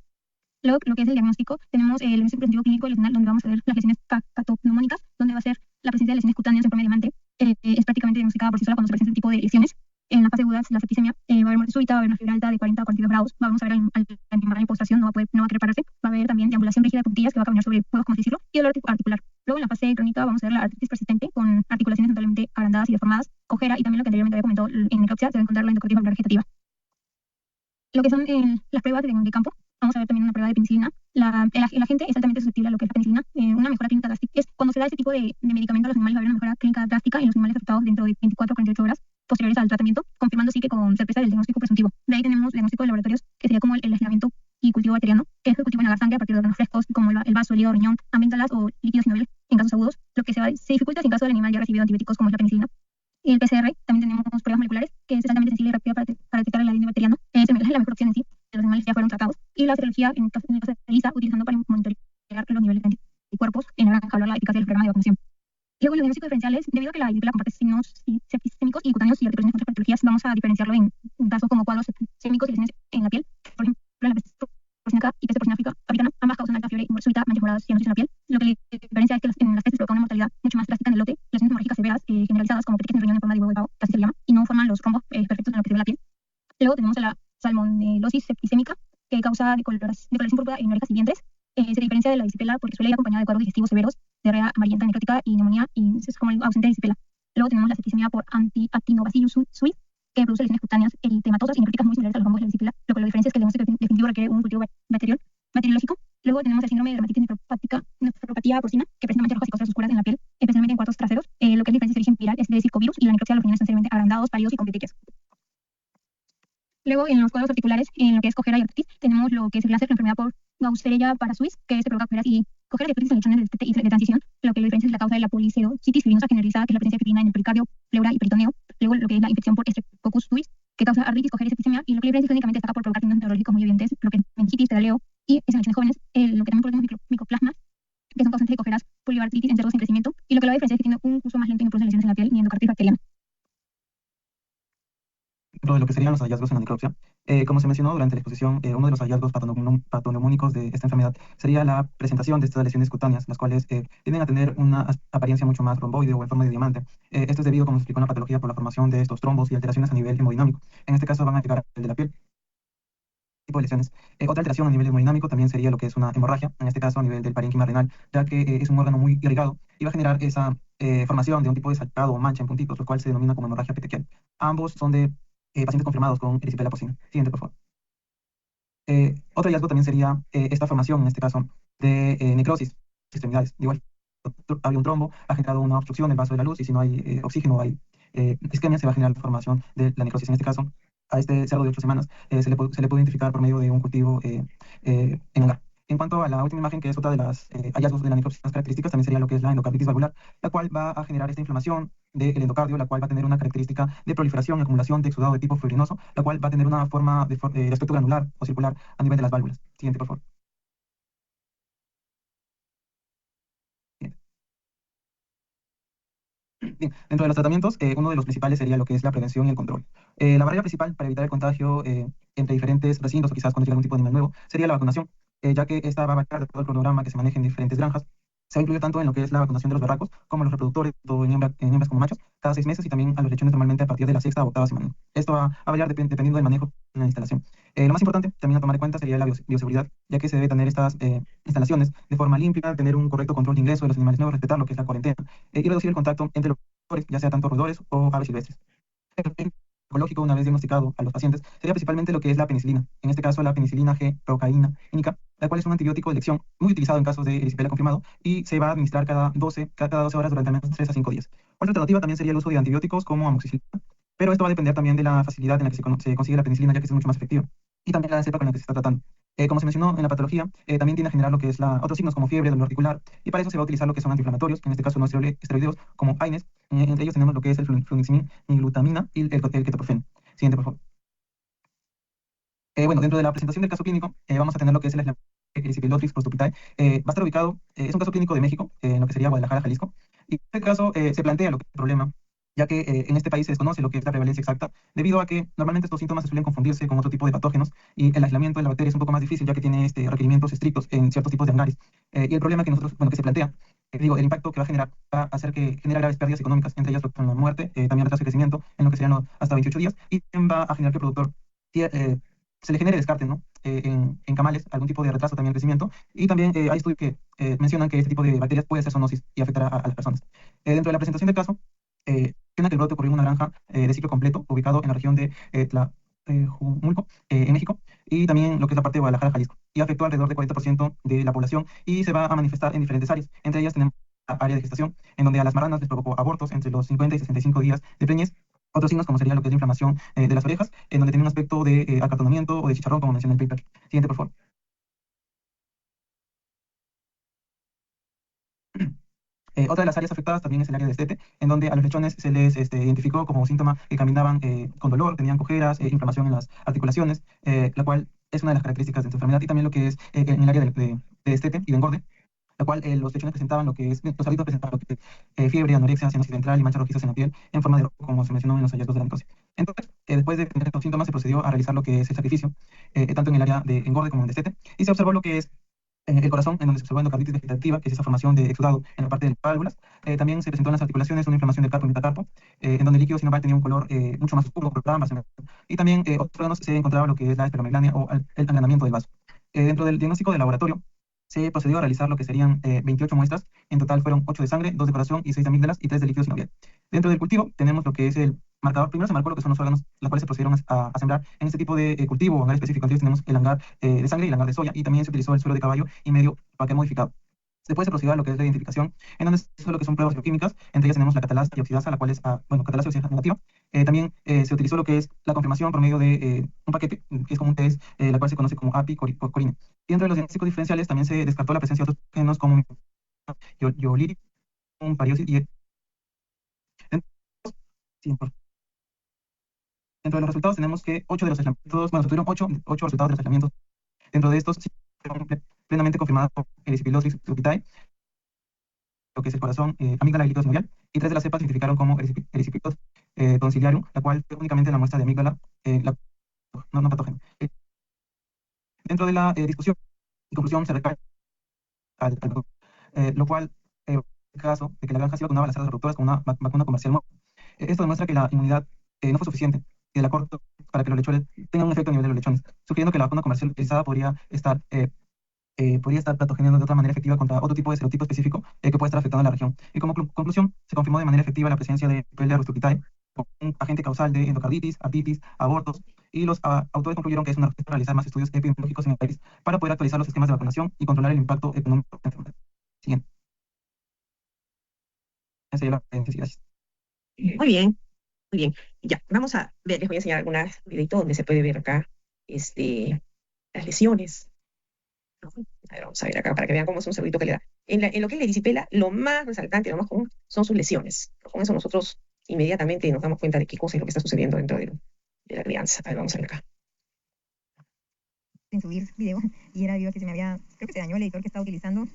C: Luego, lo que es el diagnóstico, tenemos el diagnóstico preventivo clínico lesional, donde vamos a ver las lesiones patopneumónicas, donde va a ser la presencia de lesiones cutáneas en forma diamante. Es prácticamente diagnosticada por sí sola cuando se presenta este tipo de lesiones. En la fase aguda, la septicemia, va a haber muerte súbita, va a haber una fiebre alta de 40 a 42 grados. Vamos a ver al animal en postración, no va a querer pararse. Va a haber también deambulación rígida de puntillas, que va a caminar sobre huevos, como así decirlo, y dolor articular. Luego, en la fase crónica, vamos a ver la artritis persistente con articulaciones notablemente agrandadas y deformadas, cojera, y también lo que anteriormente había comentado en necropsia, se va a encontrar la endocarditis valvular vegetativa. Lo que son las pruebas de campo, vamos a ver también una prueba de penicilina. La gente es altamente susceptible a lo que es la penicilina. Una mejora clínica drástica es cuando se da este tipo de medicamento a los animales, va a haber una mejora clínica drástica en los animales afectados dentro de 24 a 48 horas posteriores al tratamiento, confirmando sí que con certeza del diagnóstico presuntivo. De ahí tenemos el diagnóstico de laboratorios, que sería como el aislamiento y cultivo bacteriano, que es el cultivo en la sangre a partir de órganos frescos, como el vaso, el hígado, riñón, amígdalas o líquidos sinoviales en casos agudos, lo que se dificulta si en caso del animal ya ha recibido antibióticos como es la penicilina. Y el PCR, también tenemos pruebas moleculares, que es altamente sensible y rápida para detectar el ADN bacteriano. Es la mejor opción en sí, los animales ya fueron tratados. Y la serología en caso de ELISA, utilizando para monitorear los niveles de anticuerpos en la granja, hablar la eficacia del programa de vacunación. Luego, los diagnósticos diferenciales, debido a que la erisipela comparte signos septicémicos y cutáneos y articulaciones con otras patologías, vamos a diferenciarlo en casos como cuadros septicémicos y lesiones en la piel. Por ejemplo, la peste porcina y peste porcina africana, ambas causan alta fiebre, súbita, manchas moradas y anoches en la piel. Lo que la diferencia es que en las pestes provocan una mortalidad mucho más drástica en el lote, lesiones hemorrágicas severas, generalizadas, como petequias en el riñón en forma de huevo de pavo, casi se llama, y no forman los rombos perfectos en lo que se ve la piel. Luego tenemos a la salmonelosis septicémica, que causa decoloración púrpura en orejas y vientres. Se diferencia de la erisipela porque suele ir acompañada de cuadros digestivos severos, diarrea amarillenta necrótica y neumonía, y es como el ausente de erisipela. Luego tenemos la septicemia por Actinobacillus suis, que produce lesiones cutáneas eritematosas y necróticas muy similares a los rombos de la erisipela, lo que la diferencia es que el diagnóstico definitivo requiere un cultivo bacteriológico. Luego tenemos el síndrome de dermatitis nefropatía porcina, que presenta manchas rojas y cosas oscuras en la piel, especialmente en cuartos traseros. Lo que es la diferencia es de origen viral, es de circovirus, y la necropsia de los riñones están seriamente agrandados, pálidos y con petequias. Luego, en los cuadros articulares, en lo que es cojera y artritis, tenemos lo que es el láser, la enfermedad por Gausserella parasuis, que se provoca cojeras y artritis en lesiones de transición. Lo que la diferencia es la causa de la policerositis fibrosa generalizada, que es la presencia de fibrina en el pericardio, pleura y peritoneo. Luego, lo que es la infección por Streptococcus suis, que causa artritis, cojera y septicemia, y lo que la diferencia clínicamente destaca por provocar signos neurológicos muy evidentes, lo que es meningitis, pedaleo, y es en lesiones jóvenes, lo que también producen micoplasmas, que son causantes de cojeras, polioartritis en cerdos en crecimiento, y lo que la diferencia es que tiene un curso más lento y no produce lesiones en la piel ni endocarditis bacteriana.
H: Dentro de lo que serían los hallazgos en la necropsia, como se mencionó durante la exposición, uno de los hallazgos patoneumónicos de esta enfermedad sería la presentación de estas lesiones cutáneas, las cuales tienden a tener una apariencia mucho más romboide o en forma de diamante. Esto es debido, como se explicó en la patología, por la formación de estos trombos y alteraciones a nivel hemodinámico. En este caso van a llegar al de la piel. Tipo de lesiones. Otra alteración a nivel hemodinámico también sería lo que es una hemorragia, en este caso a nivel del parénquima renal, ya que es un órgano muy irrigado y va a generar esa formación de un tipo de salpicado o mancha en puntitos, lo cual se denomina como hemorragia petequial. Ambos son de pacientes confirmados con erisipela porcina. Siguiente, por favor. Otro hallazgo también sería esta formación, en este caso, de necrosis extremidades. Igual, había un trombo, ha generado una obstrucción del vaso de la luz, y si no hay oxígeno, hay isquemia, se va a generar la formación de la necrosis. En este caso, a este cerdo de 8 semanas se le puede identificar por medio de un cultivo en hangar. En cuanto a la última imagen, que es otra de las hallazgos de la necropsis más características, también sería lo que es la endocarditis valvular, la cual va a generar esta inflamación del endocardio, la cual va a tener una característica de proliferación y acumulación de exudado de tipo fibrinoso, la cual va a tener una forma de aspecto granular o circular a nivel de las válvulas. Siguiente, por favor. Siguiente. Bien, dentro de los tratamientos, uno de los principales sería lo que es la prevención y el control. La barrera principal para evitar el contagio entre diferentes recintos, o quizás cuando llegue algún tipo de animal nuevo, sería la vacunación, ya que esta va a abarcar de todo el cronograma que se maneja en diferentes granjas. Se va a incluir tanto en lo que es la vacunación de los berracos como los reproductores, tanto en hembras como machos, cada 6 meses, y también a los lechones normalmente a partir de la sexta o octava semana. Esto va a variar dependiendo del manejo en la instalación. Lo más importante también a tomar en cuenta sería la bioseguridad, ya que se debe tener estas instalaciones de forma limpia, tener un correcto control de ingreso de los animales nuevos, respetar lo que es la cuarentena, y reducir el contacto entre los roedores, ya sea tanto roedores o aves silvestres. Ecológico, una vez diagnosticado a los pacientes, sería principalmente lo que es la penicilina, en este caso la penicilina G procaínica, la cual es un antibiótico de elección muy utilizado en casos de erisipela confirmado, y se va a administrar cada 12 horas durante al menos 3 a 5 días. Otra alternativa también sería el uso de antibióticos como amoxicilina, pero esto va a depender también de la facilidad en la que se consigue la penicilina, ya que es mucho más efectiva, y también la cepa con la que se está tratando. Como se mencionó en la patología, también tiende a generar lo que es otros signos como fiebre, dolor articular, y para eso se va a utilizar lo que son antiinflamatorios, que en este caso no esteroideos, como AINES. Entre ellos tenemos lo que es el fluniximina, glutamina y el ketoprofeno. Siguiente, por favor. Bueno, dentro de la presentación del caso clínico, vamos a tener lo que es el Erisipelotris prostopitae. Va a estar ubicado, es un caso clínico de México, en lo que sería Guadalajara, Jalisco. Y en este caso se plantea lo que es el problema ya que en este país se desconoce lo que es la prevalencia exacta, debido a que normalmente estos síntomas se suelen confundirse con otro tipo de patógenos y el aislamiento de la bacteria es un poco más difícil, ya que tiene requerimientos estrictos en ciertos tipos de hangares. Y el problema que nosotros, bueno, que se plantea, digo, el impacto que va a generar va a hacer que genera graves pérdidas económicas, entre ellas la muerte, también retraso de crecimiento, en lo que serían hasta 28 días, y también va a generar que el productor se le genere descarte, ¿no? En camales, algún tipo de retraso también de crecimiento, y también hay estudios que mencionan que este tipo de bacterias puede hacer zoonosis y afectar a las personas. Dentro de la presentación del caso, menciona que el brote ocurrió en una granja de ciclo completo, ubicado en la región de Tlajumulco, en México, y también lo que es la parte de Guadalajara, Jalisco, y afectó alrededor del 40% de la población, y se va a manifestar en diferentes áreas. Entre ellas tenemos la área de gestación, en donde a las marranas les provocó abortos entre los 50 y 65 días de preñez. Otros signos, como sería lo que es la inflamación de las orejas, en donde tiene un aspecto de acartonamiento o de chicharrón, como menciona el paper. Siguiente, por favor. Otra de las áreas afectadas también es el área de destete, en donde a los lechones se les identificó como síntoma que caminaban con dolor, tenían cojeras, inflamación en las articulaciones, la cual es una de las características de esta enfermedad, y también lo que es en el área de destete y de engorde, la cual los lechones presentaban lo que es, los adultos presentaban lo que es fiebre, anorexia, cianosis ventral y manchas rojizas en la piel en forma de rojo, como se mencionó en los hallazgos de la necropsia. Entonces, después de tener estos síntomas, se procedió a realizar lo que es el sacrificio, tanto en el área de engorde como en destete, y se observó lo que es el corazón, en donde se observó endocarditis vegetativa, que es esa formación de exudado en la parte de las válvulas. También se presentó en las articulaciones una inflamación del carpo y metacarpo, en donde el líquido sinoval tenía un color mucho más oscuro, colorado, más y también otros órganos se encontraba lo que es la esperomegalia o el agranamiento del vaso. Dentro del diagnóstico de laboratorio, se procedió a realizar lo que serían 28 muestras. En total fueron 8 de sangre, 2 de corazón y 6 de amígdalas y 3 de líquido sinovial. Dentro del cultivo tenemos lo que es el marcador. Primero se marcó lo que son los órganos, los cuales se procedieron a sembrar en este tipo de cultivo o hangar específico. Entonces tenemos el hangar de sangre y el hangar de soya, y también se utilizó el suelo de caballo y medio paquete modificado. Después se procedió a lo que es la identificación, en donde se hizo lo que son pruebas bioquímicas. Entre ellas tenemos la catalasa y oxidasa, la cual es, bueno, catalasa y oxidasa negativa. También se utilizó lo que es la confirmación por medio de un paquete, que es como un test, la cual se conoce como API-Corine. Y dentro de los diagnósticos diferenciales también se descartó la presencia de otros genos como Yoliri, pariosis y... Sí, dentro de los resultados tenemos que 8 de los aislamientos, bueno, se tuvieron 8 resultados de los aislamientos. Dentro de estos, sí, fueron plenamente confirmados por Erysipelosis subitae, lo que es el corazón, amígdala y líquido sinovial, y 3 de las cepas se identificaron como Erysipelosis tonsiliarum, la cual fue únicamente la muestra de amígdala, no patógeno. Dentro de la discusión y conclusión se recae lo cual, en el caso de que la granja sí vacunaba a las cerdas reproductoras con una vacuna comercial nueva. Esto demuestra que la inmunidad no fue suficiente y de acuerdo para que los lechones tengan un efecto a nivel de los lechones, sugiriendo que la vacuna comercial utilizada podría estar patogeniendo de otra manera efectiva contra otro tipo de serotipo específico que puede estar afectando a la región. Y como conclusión, se confirmó de manera efectiva la presencia de Pelias rustopitae, un agente causal de endocarditis, artritis, abortos, y los autores concluyeron que es una respuesta para realizar más estudios epidemiológicos en el país para poder actualizar los esquemas de vacunación y controlar el impacto económico de la enfermedad. Siguiente. Esa sería la paréntesis, gracias.
A: Muy bien, muy bien. Ya, vamos a ver, les voy a enseñar algunas videitos donde se puede ver acá las lesiones. A ver, vamos a ver acá para que vean cómo es un cerdito que le da. En lo que es la erisipela, lo más resaltante, lo más común, son sus lesiones. Con eso nosotros inmediatamente nos damos cuenta de qué cosa es lo que está sucediendo dentro de la crianza. A ver, vamos a ver acá.
I: En subir video y era debido a que creo que se dañó el editor que estaba utilizando.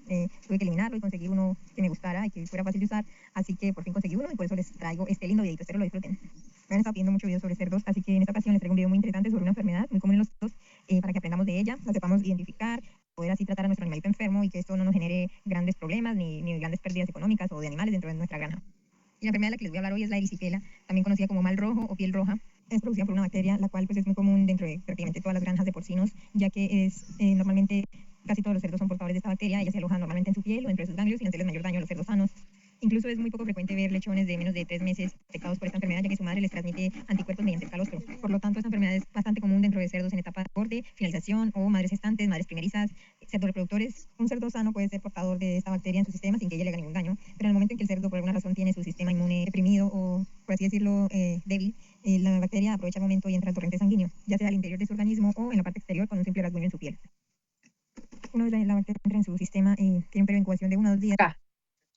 I: Tuve que eliminarlo y conseguir uno que me gustara y que fuera fácil de usar, así que por fin conseguí uno y por eso les traigo este lindo videito. Espero lo disfruten. Me han estado pidiendo mucho video sobre cerdos, así que en esta ocasión les traigo un video muy interesante sobre una enfermedad muy común en los cerdos, para que aprendamos de ella, la sepamos identificar, poder así tratar a nuestro animalito enfermo y que esto no nos genere grandes problemas ni grandes pérdidas económicas o de animales dentro de nuestra granja. Y la enfermedad de la que les voy a hablar hoy es la erisipela, también conocida como mal rojo o piel roja. Es producida por una bacteria, la cual pues, es muy común dentro de prácticamente todas las granjas de porcinos, ya que es normalmente casi todos los cerdos son portadores de esta bacteria. Ella se aloja normalmente en su piel o entre sus ganglios y hace el mayor daño a los cerdos sanos. Incluso es muy poco frecuente ver lechones de menos de 3 meses afectados por esta enfermedad, ya que su madre les transmite anticuerpos mediante el calostro. Por lo tanto, esta enfermedad es bastante común dentro de cerdos en etapa de borde, finalización o madres gestantes, madres primerizas, cerdos reproductores. Un cerdo sano puede ser portador de esta bacteria en su sistema sin que ella le haga ningún daño, pero en el momento en que el cerdo por alguna razón tiene su sistema inmune deprimido o, por así decirlo, débil, la bacteria aprovecha el momento y entra al torrente sanguíneo, ya sea al interior de su organismo o en la parte exterior con un simple rasguño en su piel. Una vez la bacteria entra en su sistema, tiene un periodo de incubación de 1 a 2 días.
A: Acá,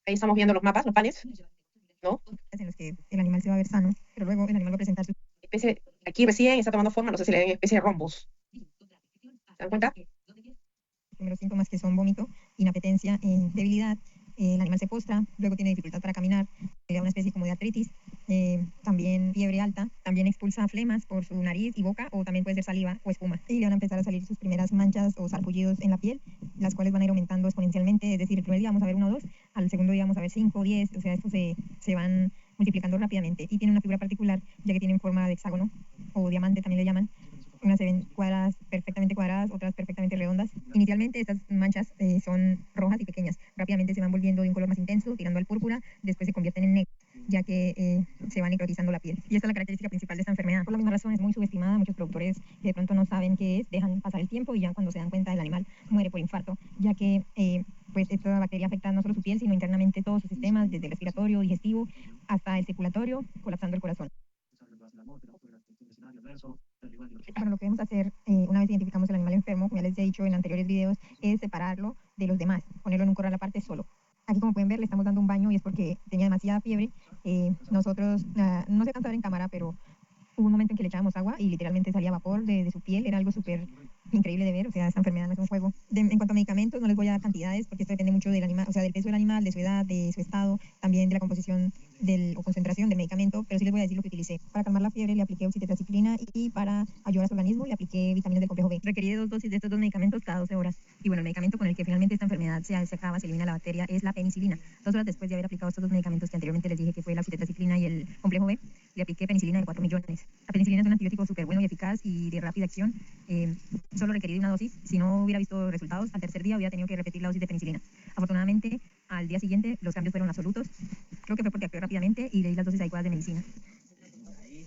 A: ahí estamos viendo los mapas, los panes, ¿no?
I: En los que el animal se va a ver sano, pero luego el animal va a presentar su
A: Aquí recién está tomando forma, no sé si le ven especie de rombos. ¿Se dan cuenta?
I: Los primeros síntomas, que son vómito, inapetencia, debilidad. El animal se postra, luego tiene dificultad para caminar, le da una especie como de artritis, también fiebre alta, también expulsa flemas por su nariz y boca, o también puede ser saliva o espuma. Y le van a empezar a salir sus primeras manchas o sarpullidos en la piel, las cuales van a ir aumentando exponencialmente. Es decir, el primer día vamos a ver 1 o 2, al segundo día vamos a ver 5 o 10, o sea, estos se van multiplicando rápidamente. Y tiene una figura particular, ya que tienen forma de hexágono o diamante también le llaman. Unas se ven cuadradas, perfectamente cuadradas, otras perfectamente redondas. Inicialmente estas manchas son rojas y pequeñas. Rápidamente se van volviendo de un color más intenso, tirando al púrpura, después se convierten en negro, ya que se va necrotizando la piel. Y esta es la característica principal de esta enfermedad. Por la misma razón es muy subestimada. Muchos productores que de pronto no saben qué es, dejan pasar el tiempo y ya cuando se dan cuenta el animal muere por infarto, ya que pues esta bacteria afecta no solo su piel, sino internamente todos sus sistemas, desde el respiratorio, digestivo, hasta el circulatorio, colapsando el corazón. Bueno, lo que debemos hacer una vez identificamos el animal enfermo, como ya les he dicho en anteriores videos, es separarlo de los demás, ponerlo en un corral aparte solo. Aquí, como pueden ver, le estamos dando un baño y es porque tenía demasiada fiebre. Nosotros, no se alcanza a ver en cámara, pero hubo un momento en que le echábamos agua y literalmente salía vapor de su piel. Era algo súper increíble de ver. O sea, esta enfermedad no es un juego. En cuanto a medicamentos, no les voy a dar cantidades porque esto depende mucho del animal, o sea, del peso del animal, de su edad, de su estado, también de la composición o concentración del medicamento, pero sí les voy a decir lo que utilicé. Para calmar la fiebre le apliqué oxitetraciclina y para ayudar a su organismo le apliqué vitaminas del complejo B. Requerí de 2 dosis de estos 2 medicamentos cada 12 horas. Y bueno, el medicamento con el que finalmente esta enfermedad se acaba, se elimina la bacteria, es la penicilina. 2 horas después de haber aplicado estos 2 medicamentos que anteriormente les dije que fue la oxitetraciclina y el complejo B, le apliqué penicilina de 4 millones. La penicilina es un antibiótico súper bueno y eficaz y de rápida acción. Solo requerí de una dosis. Si no hubiera visto resultados, al tercer día hubiera tenido que repetir la dosis de penicilina. Afortunadamente, al día siguiente los cambios fueron absolutos. Creo que fue porque actué rápidamente y le di las dosis adecuadas de medicina.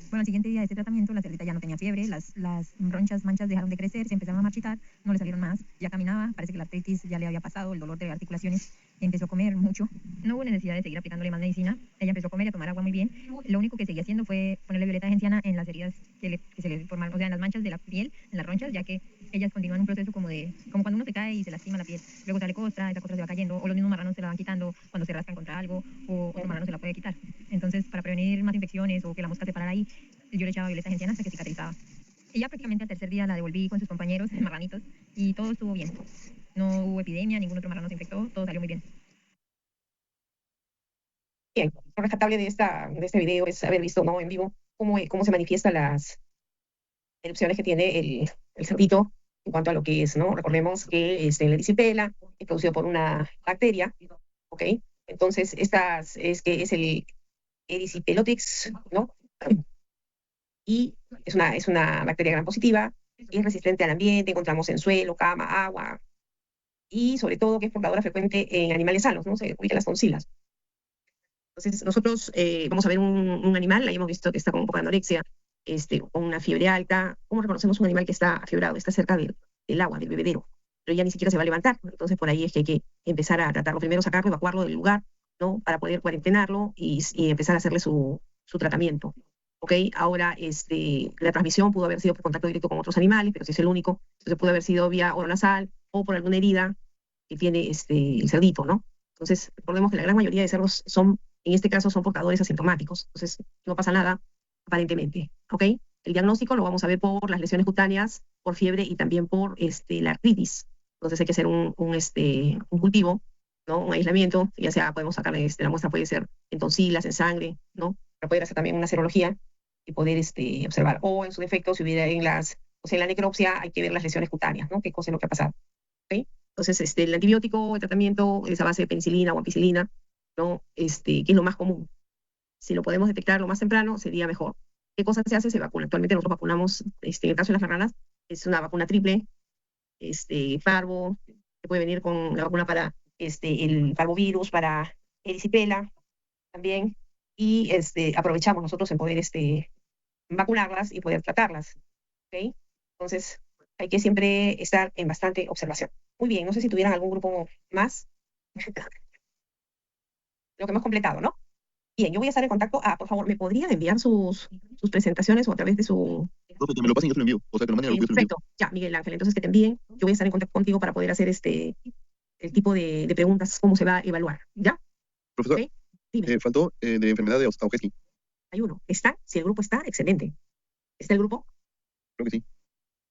I: Bueno, al siguiente día de este tratamiento, la cerdita ya no tenía fiebre, las manchas dejaron de crecer, se empezaron a marchitar, no le salieron más, ya caminaba, parece que la artritis ya le había pasado, el dolor de articulaciones, empezó a comer mucho. No hubo necesidad de seguir aplicándole más medicina, ella empezó a comer y a tomar agua muy bien. Lo único que seguía haciendo fue ponerle violeta genciana en las heridas que se le formaron, o sea, en las manchas de la piel, en las ronchas, ya que ellas continúan un proceso como cuando uno se cae y se lastima la piel, luego sale costra, esa costra se va cayendo, o los mismos marranos se la van quitando cuando se rascan contra algo, o otro marrano se la puede quitar. Entonces, para prevenir más infecciones o que la mosca se parara ahí, yo le echaba violeta genciana hasta que cicatrizaba. Y ya prácticamente al tercer día la devolví con sus compañeros marranitos y todo estuvo bien. No hubo epidemia, ningún otro marrano se infectó, todo salió muy bien.
A: Bien, lo rescatable de este video es haber visto, ¿no?, en vivo cómo se manifiestan las erupciones que tiene el cerdito en cuanto a lo que es, ¿no? Recordemos que la erisipela es producido por una bacteria, ¿ok? Entonces, es el Erysipelotrix, ¿no? Y es una bacteria gram positiva, es resistente al ambiente, encontramos en suelo, cama, agua, y sobre todo que es portadora frecuente en animales sanos, ¿no? Se ubica en las tonsilas. Entonces, nosotros vamos a ver un animal, ahí hemos visto que está con un poco de anorexia, con una fiebre alta. ¿Cómo reconocemos un animal que está afiebrado? Está cerca del agua, del bebedero, pero ya ni siquiera se va a levantar. Entonces, por ahí es que hay que empezar a tratarlo. Primero sacarlo, evacuarlo del lugar, ¿no? Para poder cuarentenarlo y empezar a hacerle su tratamiento. ¿Ok? Ahora, la transmisión pudo haber sido por contacto directo con otros animales, pero si es el único, entonces pudo haber sido vía oronasal o por alguna herida que tiene el cerdito, ¿no? Entonces, recordemos que la gran mayoría de cerdos en este caso, son portadores asintomáticos. Entonces, no pasa nada, aparentemente, ¿ok? El diagnóstico lo vamos a ver por las lesiones cutáneas, por fiebre y también por la artritis. Entonces, hay que hacer un cultivo, ¿no? Un aislamiento, ya sea podemos sacarle la muestra, puede ser en tonsilas, en sangre, ¿no? Para poder hacer también una serología y poder observar. O en su defecto, si hubiera en la necropsia, hay que ver las lesiones cutáneas, ¿no? Qué cosa es lo que ha pasado, ¿ok? Entonces, el antibiótico, el tratamiento es a base de penicilina o ampicilina, ¿no? Que es lo más común. Si lo podemos detectar lo más temprano, sería mejor. ¿Qué cosa se hace? Se vacuna. Actualmente nosotros vacunamos, en el caso de las marranas, es una vacuna triple, parvo, que puede venir con la vacuna para el parvovirus, para erisipela también, y aprovechamos nosotros en poder vacunarlas y poder tratarlas, ¿ok? Entonces, hay que siempre estar en bastante observación. Muy bien, no sé si tuvieran algún grupo más. Lo que hemos completado, ¿no? Bien, yo voy a estar en contacto. Por favor, ¿me podrían enviar sus presentaciones o a través de su...
G: Profe, que me lo pasen y yo se lo envío. O sea, que lo manden a lo que yo se lo envío.
A: Perfecto. Ya, Miguel Ángel, entonces que te envíen. Yo voy a estar en contacto contigo para poder hacer el tipo de preguntas, cómo se va a evaluar. ¿Ya?
G: Profesor,
A: ¿Ok? Dime,
G: faltó de enfermedad de Augeski.
A: hay uno. ¿Está? Si el grupo está, excelente. ¿Está el grupo?
G: Creo que sí.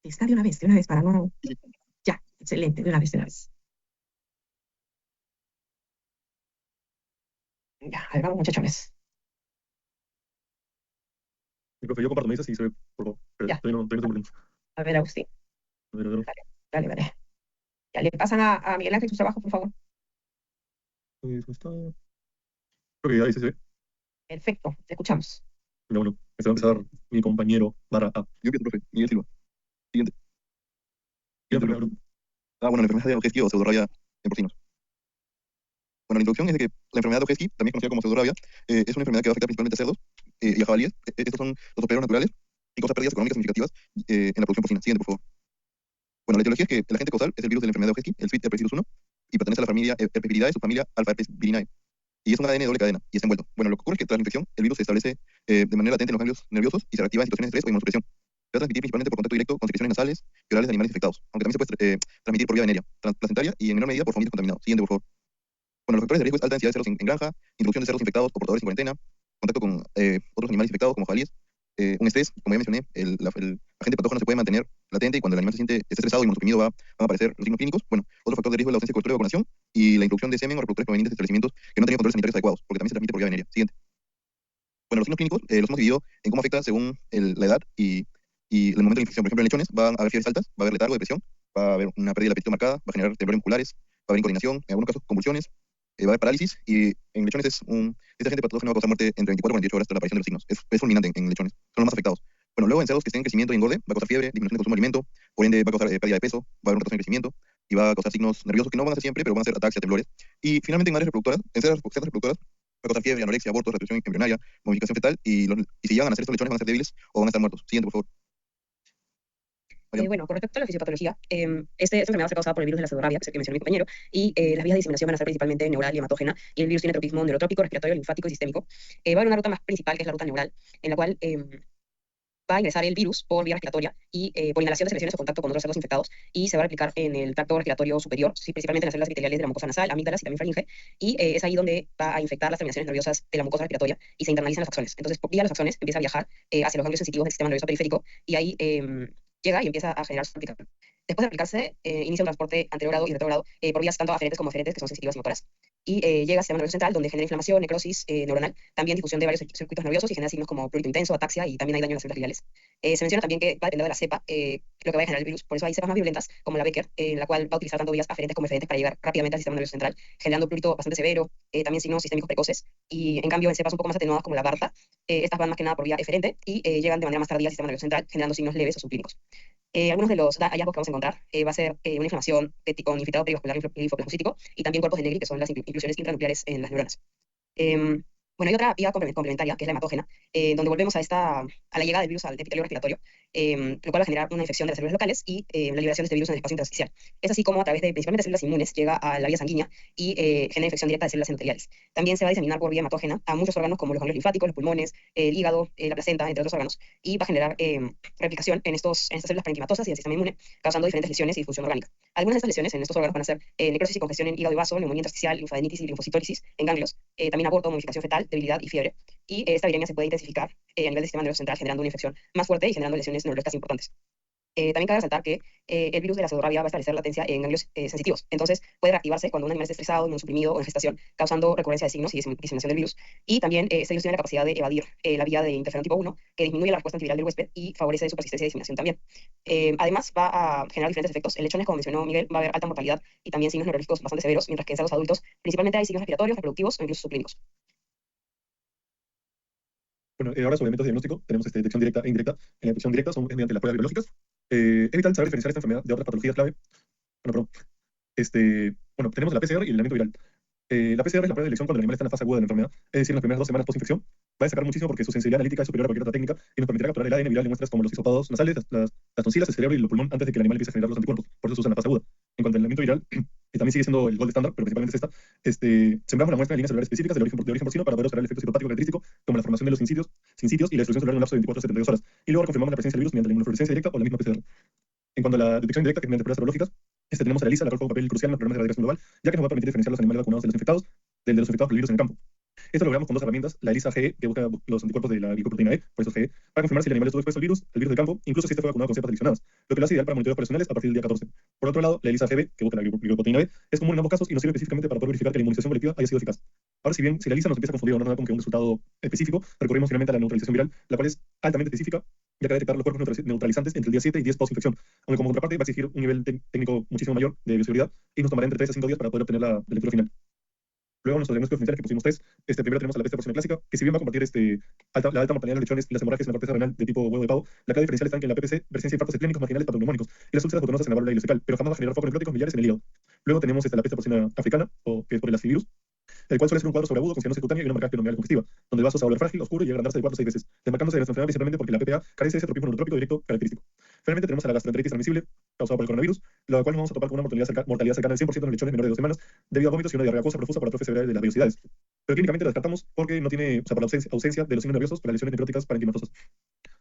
A: Está de una vez, para no...
G: Sí.
A: Ya, excelente, de una vez, de una vez. Ya, a ver, vamos, muchachones.
J: profe, yo comparto, me dices si se ve, por favor. Pero
A: Ya.
J: todavía no estoy muriendo.
A: A ver, Agustín.
J: A ver, a ver.
A: Dale. Ya le pasan a Miguel Ángel sus trabajos, por favor.
J: Eso está. Creo que ahí se ve.
A: Perfecto, te escuchamos.
J: Pero bueno, se va a empezar mi compañero barra A.
E: Yo empiezo, profe. Miguel Silva. Siguiente.
J: Siguiente, profe.
E: Bueno, la enfermedad de Ojeski o pseudorrabia en porcinos. Bueno, la introducción es de que la enfermedad de Ojeski, también conocida como pseudorrabia, es una enfermedad que va a afectar principalmente a cerdos y a jabalíes. Estos son los hospederos naturales y causa pérdidas económicas significativas en la producción porcina. Siguiente, por favor. Bueno, la etiología es que el agente causal es el virus de la enfermedad de Ojeski, el Sweet herpesvirus 1, y pertenece a la familia Herpesviridae, subfamilia Alpha Herpes virinae. Y es un ADN de doble cadena y está envuelto. Bueno, lo que ocurre es que tras la infección, el virus se establece de manera latente en los ganglios nerviosos y se reactiva en situaciones de estrés o inmunosupresión. Se va a transmitir principalmente por contacto directo con secreciones nasales y orales de animales infectados, aunque también se puede transmitir por vía venérea, placentaria y en menor medida por fomígenes contaminados. Siguiente, por favor. Bueno, los factores de riesgo es alta densidad de cerdos en granja, introducción de cerdos infectados o portadores en cuarentena, contacto con otros animales infectados como jabalíes, un estrés, como ya mencioné, el agente patógeno se puede mantener latente y cuando el animal está estresado y inmunosuprimido van a aparecer los signos clínicos. Bueno, otro factor de riesgo es la ausencia de cobertura de vacunación y la introducción de semen o reproductores provenientes de establecimientos que no tenían controles sanitarios adecuados, porque también se transmite por vía venérea. Siguiente. Bueno, los signos clínicos los hemos dividido en cómo afecta según la edad y el momento de la infección. Por ejemplo, en lechones van a haber fiebres altas, va a haber letargo, depresión, va a haber una pérdida del apetito marcada, va a generar temblores musculares, va a haber incoordinación, en algunos casos convulsiones, va a haber parálisis y en lechones este agente patógeno va a causar muerte entre 24 y 48 horas tras la aparición de los signos. Es fulminante en lechones, son los más afectados. Bueno, luego en cerdos que estén en crecimiento y engorde, va a causar fiebre, disminución de consumo de alimento, por ende va a causar pérdida de peso, va a haber un retraso en crecimiento y va a causar signos nerviosos que no van a ser siempre, pero van a ser ataxia, temblores. Y finalmente en áreas reproductoras, en cerdas reproductoras, va a causar fiebre, anorexia, abortos, reproducción embrionaria, modificación fetal y si llegan a nacer estos lechones van a ser débiles o van a estar muertos. Siguiente, por favor.
A: Bueno, con respecto a la fisiopatología, esta enfermedad está causada por el virus de la pseudorrabia, que es el que mencionó mi compañero, y las vías de diseminación van a ser principalmente neural y hematógena, y el virus tiene tropismo neurotrópico, respiratorio, linfático y sistémico. Va a haber una ruta más principal, que es la ruta neural, en la cual va a ingresar el virus por vía respiratoria y por inhalación de secreciones o contacto con otros cerdos infectados, y se va a replicar en el tracto respiratorio superior, principalmente en las células epiteliales de la mucosa nasal, amígdalas y también faringe, y es ahí donde va a infectar las terminaciones nerviosas de la mucosa respiratoria y se internalizan los axones. Entonces, por vía de los axones empieza a viajar hacia los ganglios sensitivos del sistema nervioso periférico, y ahí llega y empieza a generar su aplicación. Después de aplicarse, inicia un transporte anterogrado y retrogrado por vías tanto aferentes como aferentes, que son sensitivas y motoras, y llega al sistema nervioso central, donde genera inflamación, necrosis neuronal, también difusión de varios circuitos nerviosos y genera signos como prurito intenso, ataxia, y también hay daño en las células gliales. Se menciona también que va a depender de la cepa lo que va a generar el virus. Por eso hay cepas más violentas, como la Becker, en la cual va a utilizar tanto vías aferentes como eferentes para llegar rápidamente al sistema nervioso central, generando prurito bastante severo, también signos sistémicos precoces, y en cambio en cepas un poco más atenuadas como la Barta, estas van más que nada por vía eferente y llegan de manera más tardía al sistema nervioso central, generando signos leves o subclínicos. Algunos de los hallazgos que vamos a encontrar va a ser una inflamación con infiltrado perivascular linfoplasmocítico y también cuerpos de Negri, que son las inclusiones intranucleares en las neuronas. Bueno, hay otra vía complementaria, que es la hematógena, donde volvemos a la llegada del virus al epitelio respiratorio, lo cual va a generar una infección de las células locales y la liberación de este virus en el espacio intersticial. Es así como a través de principalmente células inmunes llega a la vía sanguínea y genera infección directa de células endoteliales. También se va a diseminar por vía hematógena a muchos órganos como los ganglios linfáticos, los pulmones, el hígado, la placenta, entre otros órganos, y va a generar replicación en estas células parenquimatosas y el sistema inmune, causando diferentes lesiones y disfunción orgánica. Algunas de estas lesiones en estos órganos van a ser necrosis y congestión en hígado y vaso, neumonía intersticial, linfadenitis y linfocitólisis en ganglios, también aborto, modificación fetal, debilidad y fiebre. Y esta viremia se puede intensificar a nivel del sistema nervioso central, generando una infección más fuerte y generando lesiones neurológicas importantes. También cabe resaltar que el virus de la pseudorrabia va a establecer latencia en ganglios sensitivos. Entonces, puede reactivarse cuando un animal esté estresado, inmunosuprimido o en gestación, causando recurrencia de signos y diseminación del virus. Y también este virus tiene la capacidad de evadir la vía de interferón tipo 1, que disminuye la respuesta antiviral del huésped y favorece su persistencia y diseminación también. Además, va a generar diferentes efectos. En lechones, como mencionó Miguel, va a haber alta mortalidad y también signos neurológicos bastante severos, mientras que en cerdos adultos principalmente hay signos respiratorios, reproductivos o incluso subclínicos.
J: Bueno, ahora sobre métodos de diagnóstico, tenemos detección directa e indirecta. En la detección directa son mediante las pruebas biológicas. Es vital saber diferenciar esta enfermedad de otras patologías clave. Bueno, tenemos la PCR y el aislamiento viral. La PCR es la prueba de detección cuando el animal está en la fase aguda de la enfermedad, es decir, en las primeras 2 semanas post-infección. Va a destacar muchísimo porque su sensibilidad analítica es superior a cualquier otra técnica y nos permitirá capturar el ADN viral de muestras como los hisopados nasales, las tonsilas, el cerebro y el pulmón antes de que el animal empiece a generar los anticuerpos. Por eso se usa en la fase aguda. En cuanto al aislamiento viral, que también sigue siendo el gold estándar, pero principalmente es esta, sembramos la muestra de líneas celulares específicas de origen porcino para poder observar el efecto citopático característico, como la formación de los sincidios y la destrucción celular en un lapso de 24 a 72 horas. Y luego confirmamos la presencia del virus mediante la inmunofluorescencia directa o la misma PCR. En cuanto a la detección directa, que es mediante pruebas serológicas, tenemos a la ELISA, la cual juega un papel crucial en los problemas de erradicación global, ya que nos va a permitir diferenciar los animales vacunados de los infectados de los infectados por el virus en el campo. Esto lo logramos con 2 herramientas, la ELISA GE, que busca los anticuerpos de la glicoproteína E, por eso GE, para confirmar si el animal estuvo expuesto al virus del campo, incluso si este fue vacunado con cepas seleccionadas, lo que lo hace ideal para monitoreos operacionales a partir del día 14. Por otro lado, la ELISA GB, que busca la glicoproteína B, es común en ambos casos y nos sirve específicamente para poder verificar que la inmunización colectiva haya sido eficaz. Ahora, si bien si la lista nos empieza a confundir o no nos da como que un resultado específico, recurrimos finalmente a la neutralización viral, la cual es altamente específica, ya que va a detectar los cuerpos neutralizantes entre el día 7 y 10 post-infección, aunque como contraparte va a exigir un nivel técnico muchísimo mayor de bioseguridad y nos tomará entre 3 a 5 días para poder obtener la lectura final. Luego, nuestros diagnósticos diferenciales que pusimos 3, primero tenemos a la peste porcina clásica, que si bien va a combatir la alta mortalidad de los lechones y las hemorragias en la corteza renal de tipo huevo de pavo, la clave diferencial está en que la PPC presencia infartos clínicos marginales patognomónicos y las úlceras botonosas en la válvula ileocecal, pero jamás va a generar focos necróticos miliares en el hígado. Luego tenemos la peste porcina africana, o que es por el acivirus, el cual suele ser un cuadro sobreagudo con cianosis cutánea y una marcada penoidal congestiva, donde el vaso se va a volver frágil, oscuro y llega a agrandarse de 4 a 6 veces, desmarcándose de nuestra enfermedad principalmente porque la PPA carece de ese tropismo neurotrópico directo característico. Finalmente tenemos a la gastroenteritis transmisible, causada por el coronavirus, la cual nos vamos a topar con una mortalidad cercana al 100% en los lechones menores de 2 semanas, debido a vómitos y una diarrea acuosa profusa por atrofia cerebral de las vellosidades. Pero clínicamente la descartamos porque no tiene, por la ausencia de los signos nerviosos para lesiones necróticas parenquimatosas.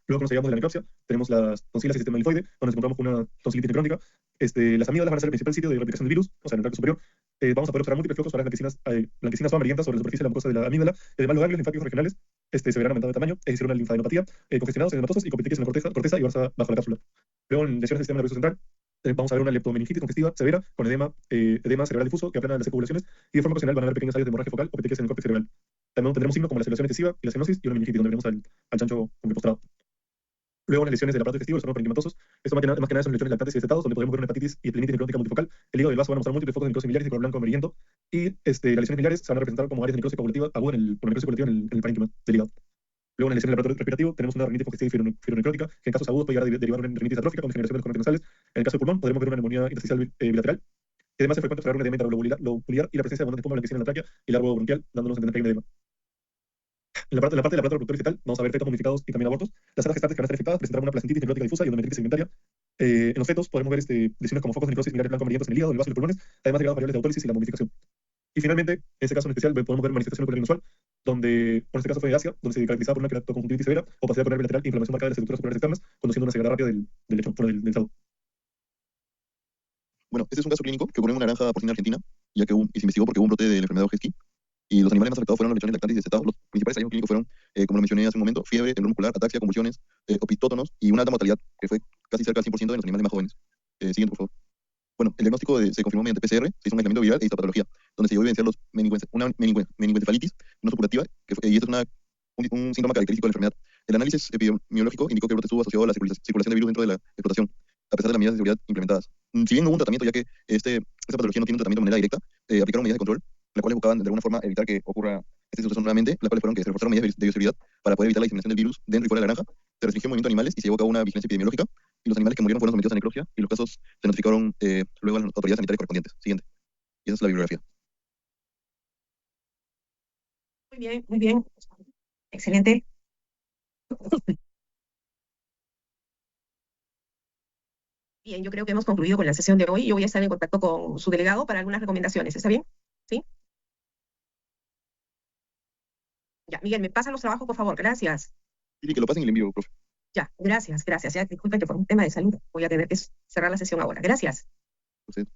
J: Luego, cuando llegamos de la necropsia, tenemos las tonsilas y sistema linfoide, donde nos encontramos con una tonsilitis necrónica. Las amígdalas van a ser el principal sitio de replicación del virus, o sea, en el tracto superior. Vamos a poder observar múltiples flujos orales blanquecinas o amarillentas sobre la superficie de la mucosa de la amígdala. Además, los ganglios linfáticos regionales se verán aumentados de tamaño, es decir, una linfadenopatía, congestionados, edematosos y con petequias en la corteza y bajo la cápsula. Luego, en lesiones del sistema nervioso central, vamos a ver una leptomeningitis congestiva severa con edema cerebral difuso que aplana las circulaciones y de forma ocasional van a haber pequeñas áreas de hemorragia focal o petequias en el córtex cerebral. También tendremos signos como la celebración excesiva y la cianosis y una meningitis, donde veremos al chancho como que postrado. Luego, en las lesiones del aparato digestivo, los órganos parenquimatosos, esto más que nada son lesiones lactantes y destetados, donde podemos ver una hepatitis y esplenitis necrótica multifocal. El hígado y el vaso van a mostrar múltiples focos de necrosis miliares de color blanco amarillento. Y las lesiones miliares se van a representar como áreas de necrosis coagulativa aguda por necrosis coagulativa en el parénquima del hígado. Luego, en las lesiones del aparato respirativo, tenemos una rinitis congestiva y fibronecrótica, que en casos agudos puede llegar a derivar una rinitis atrófica con degeneración de los conectores nasales. En el caso del pulmón, podremos ver una neumonía intersticial bilateral. Y además es frecuente observar una edema intralobular y la presencia de abundante espuma blanquecina en la tráquea y el árbol bronquial, dándonos a entender que hay un edema. En la parte del aparato reproductor y fetal, vamos a ver fetos momificados y también abortos. Las células gestantes que van a estar infectadas presentarán una placentitis necrótica difusa y endometritis segmentaria. En los fetos podremos ver lesiones como focos de necrosis miliares blanco-amarillentos en el hígado, el vaso y los pulmones, además de grados variables de autólisis y la momificación. Y finalmente, en este caso en especial, podemos ver manifestación ocular inusual, donde, por este caso fue de Asia, donde se caracterizaba por una queratoconjuntivitis severa, opacidad ocular bilateral e inflamación marcada de las estructuras oculares externas, conduciendo a una ceguera rápida del lechón, del estado.
K: Bueno, este es un caso clínico que ocurrió en una granja porcina argentina, ya que y se investigó porque hubo un brote de la enfermedad Ojeski, y los animales más afectados fueron los lechones lactantes y destetados. Los principales hallazgos clínicos fueron, como lo mencioné hace un momento, fiebre, temblor muscular, ataxia, convulsiones, opitótonos y una alta mortalidad, que fue casi cerca del 100% de los animales más jóvenes. Siguiente, por favor. Bueno, el diagnóstico se confirmó mediante PCR, se hizo un aislamiento viral e histopatología, donde se llegó a evidenciar una meningoencefalitis no supurativa, y esto es un síntoma característico de la enfermedad. El análisis epidemiológico indicó que el brote estuvo asociado a la circulación de virus dentro de la explotación, a pesar de las medidas de seguridad implementadas. Si bien no hubo un tratamiento, ya que esta patología no tiene un tratamiento de manera directa, aplicaron medidas de control, las cuales buscaban de alguna forma evitar que ocurra este suceso nuevamente, las cuales fueron que se reforzaron medidas de bioseguridad para poder evitar la diseminación del virus dentro y fuera de la granja, se restringió el movimiento de animales y se llevó a cabo una vigilancia epidemiológica, y los animales que murieron fueron sometidos a necropsia, y los casos se notificaron luego a las autoridades sanitarias correspondientes. Siguiente. Y esa es la bibliografía.
A: Muy bien, muy bien. Excelente. Bien, yo creo que hemos concluido con la sesión de hoy. Yo voy a estar en contacto con su delegado para algunas recomendaciones. ¿Está bien? ¿Sí? Ya, Miguel, me pasa los trabajos, por favor. Gracias.
K: Y que lo pasen y le envío, profe.
A: Ya, gracias, gracias. Ya, disculpen que por un tema de salud voy a tener que cerrar la sesión ahora. Gracias.
K: Usted.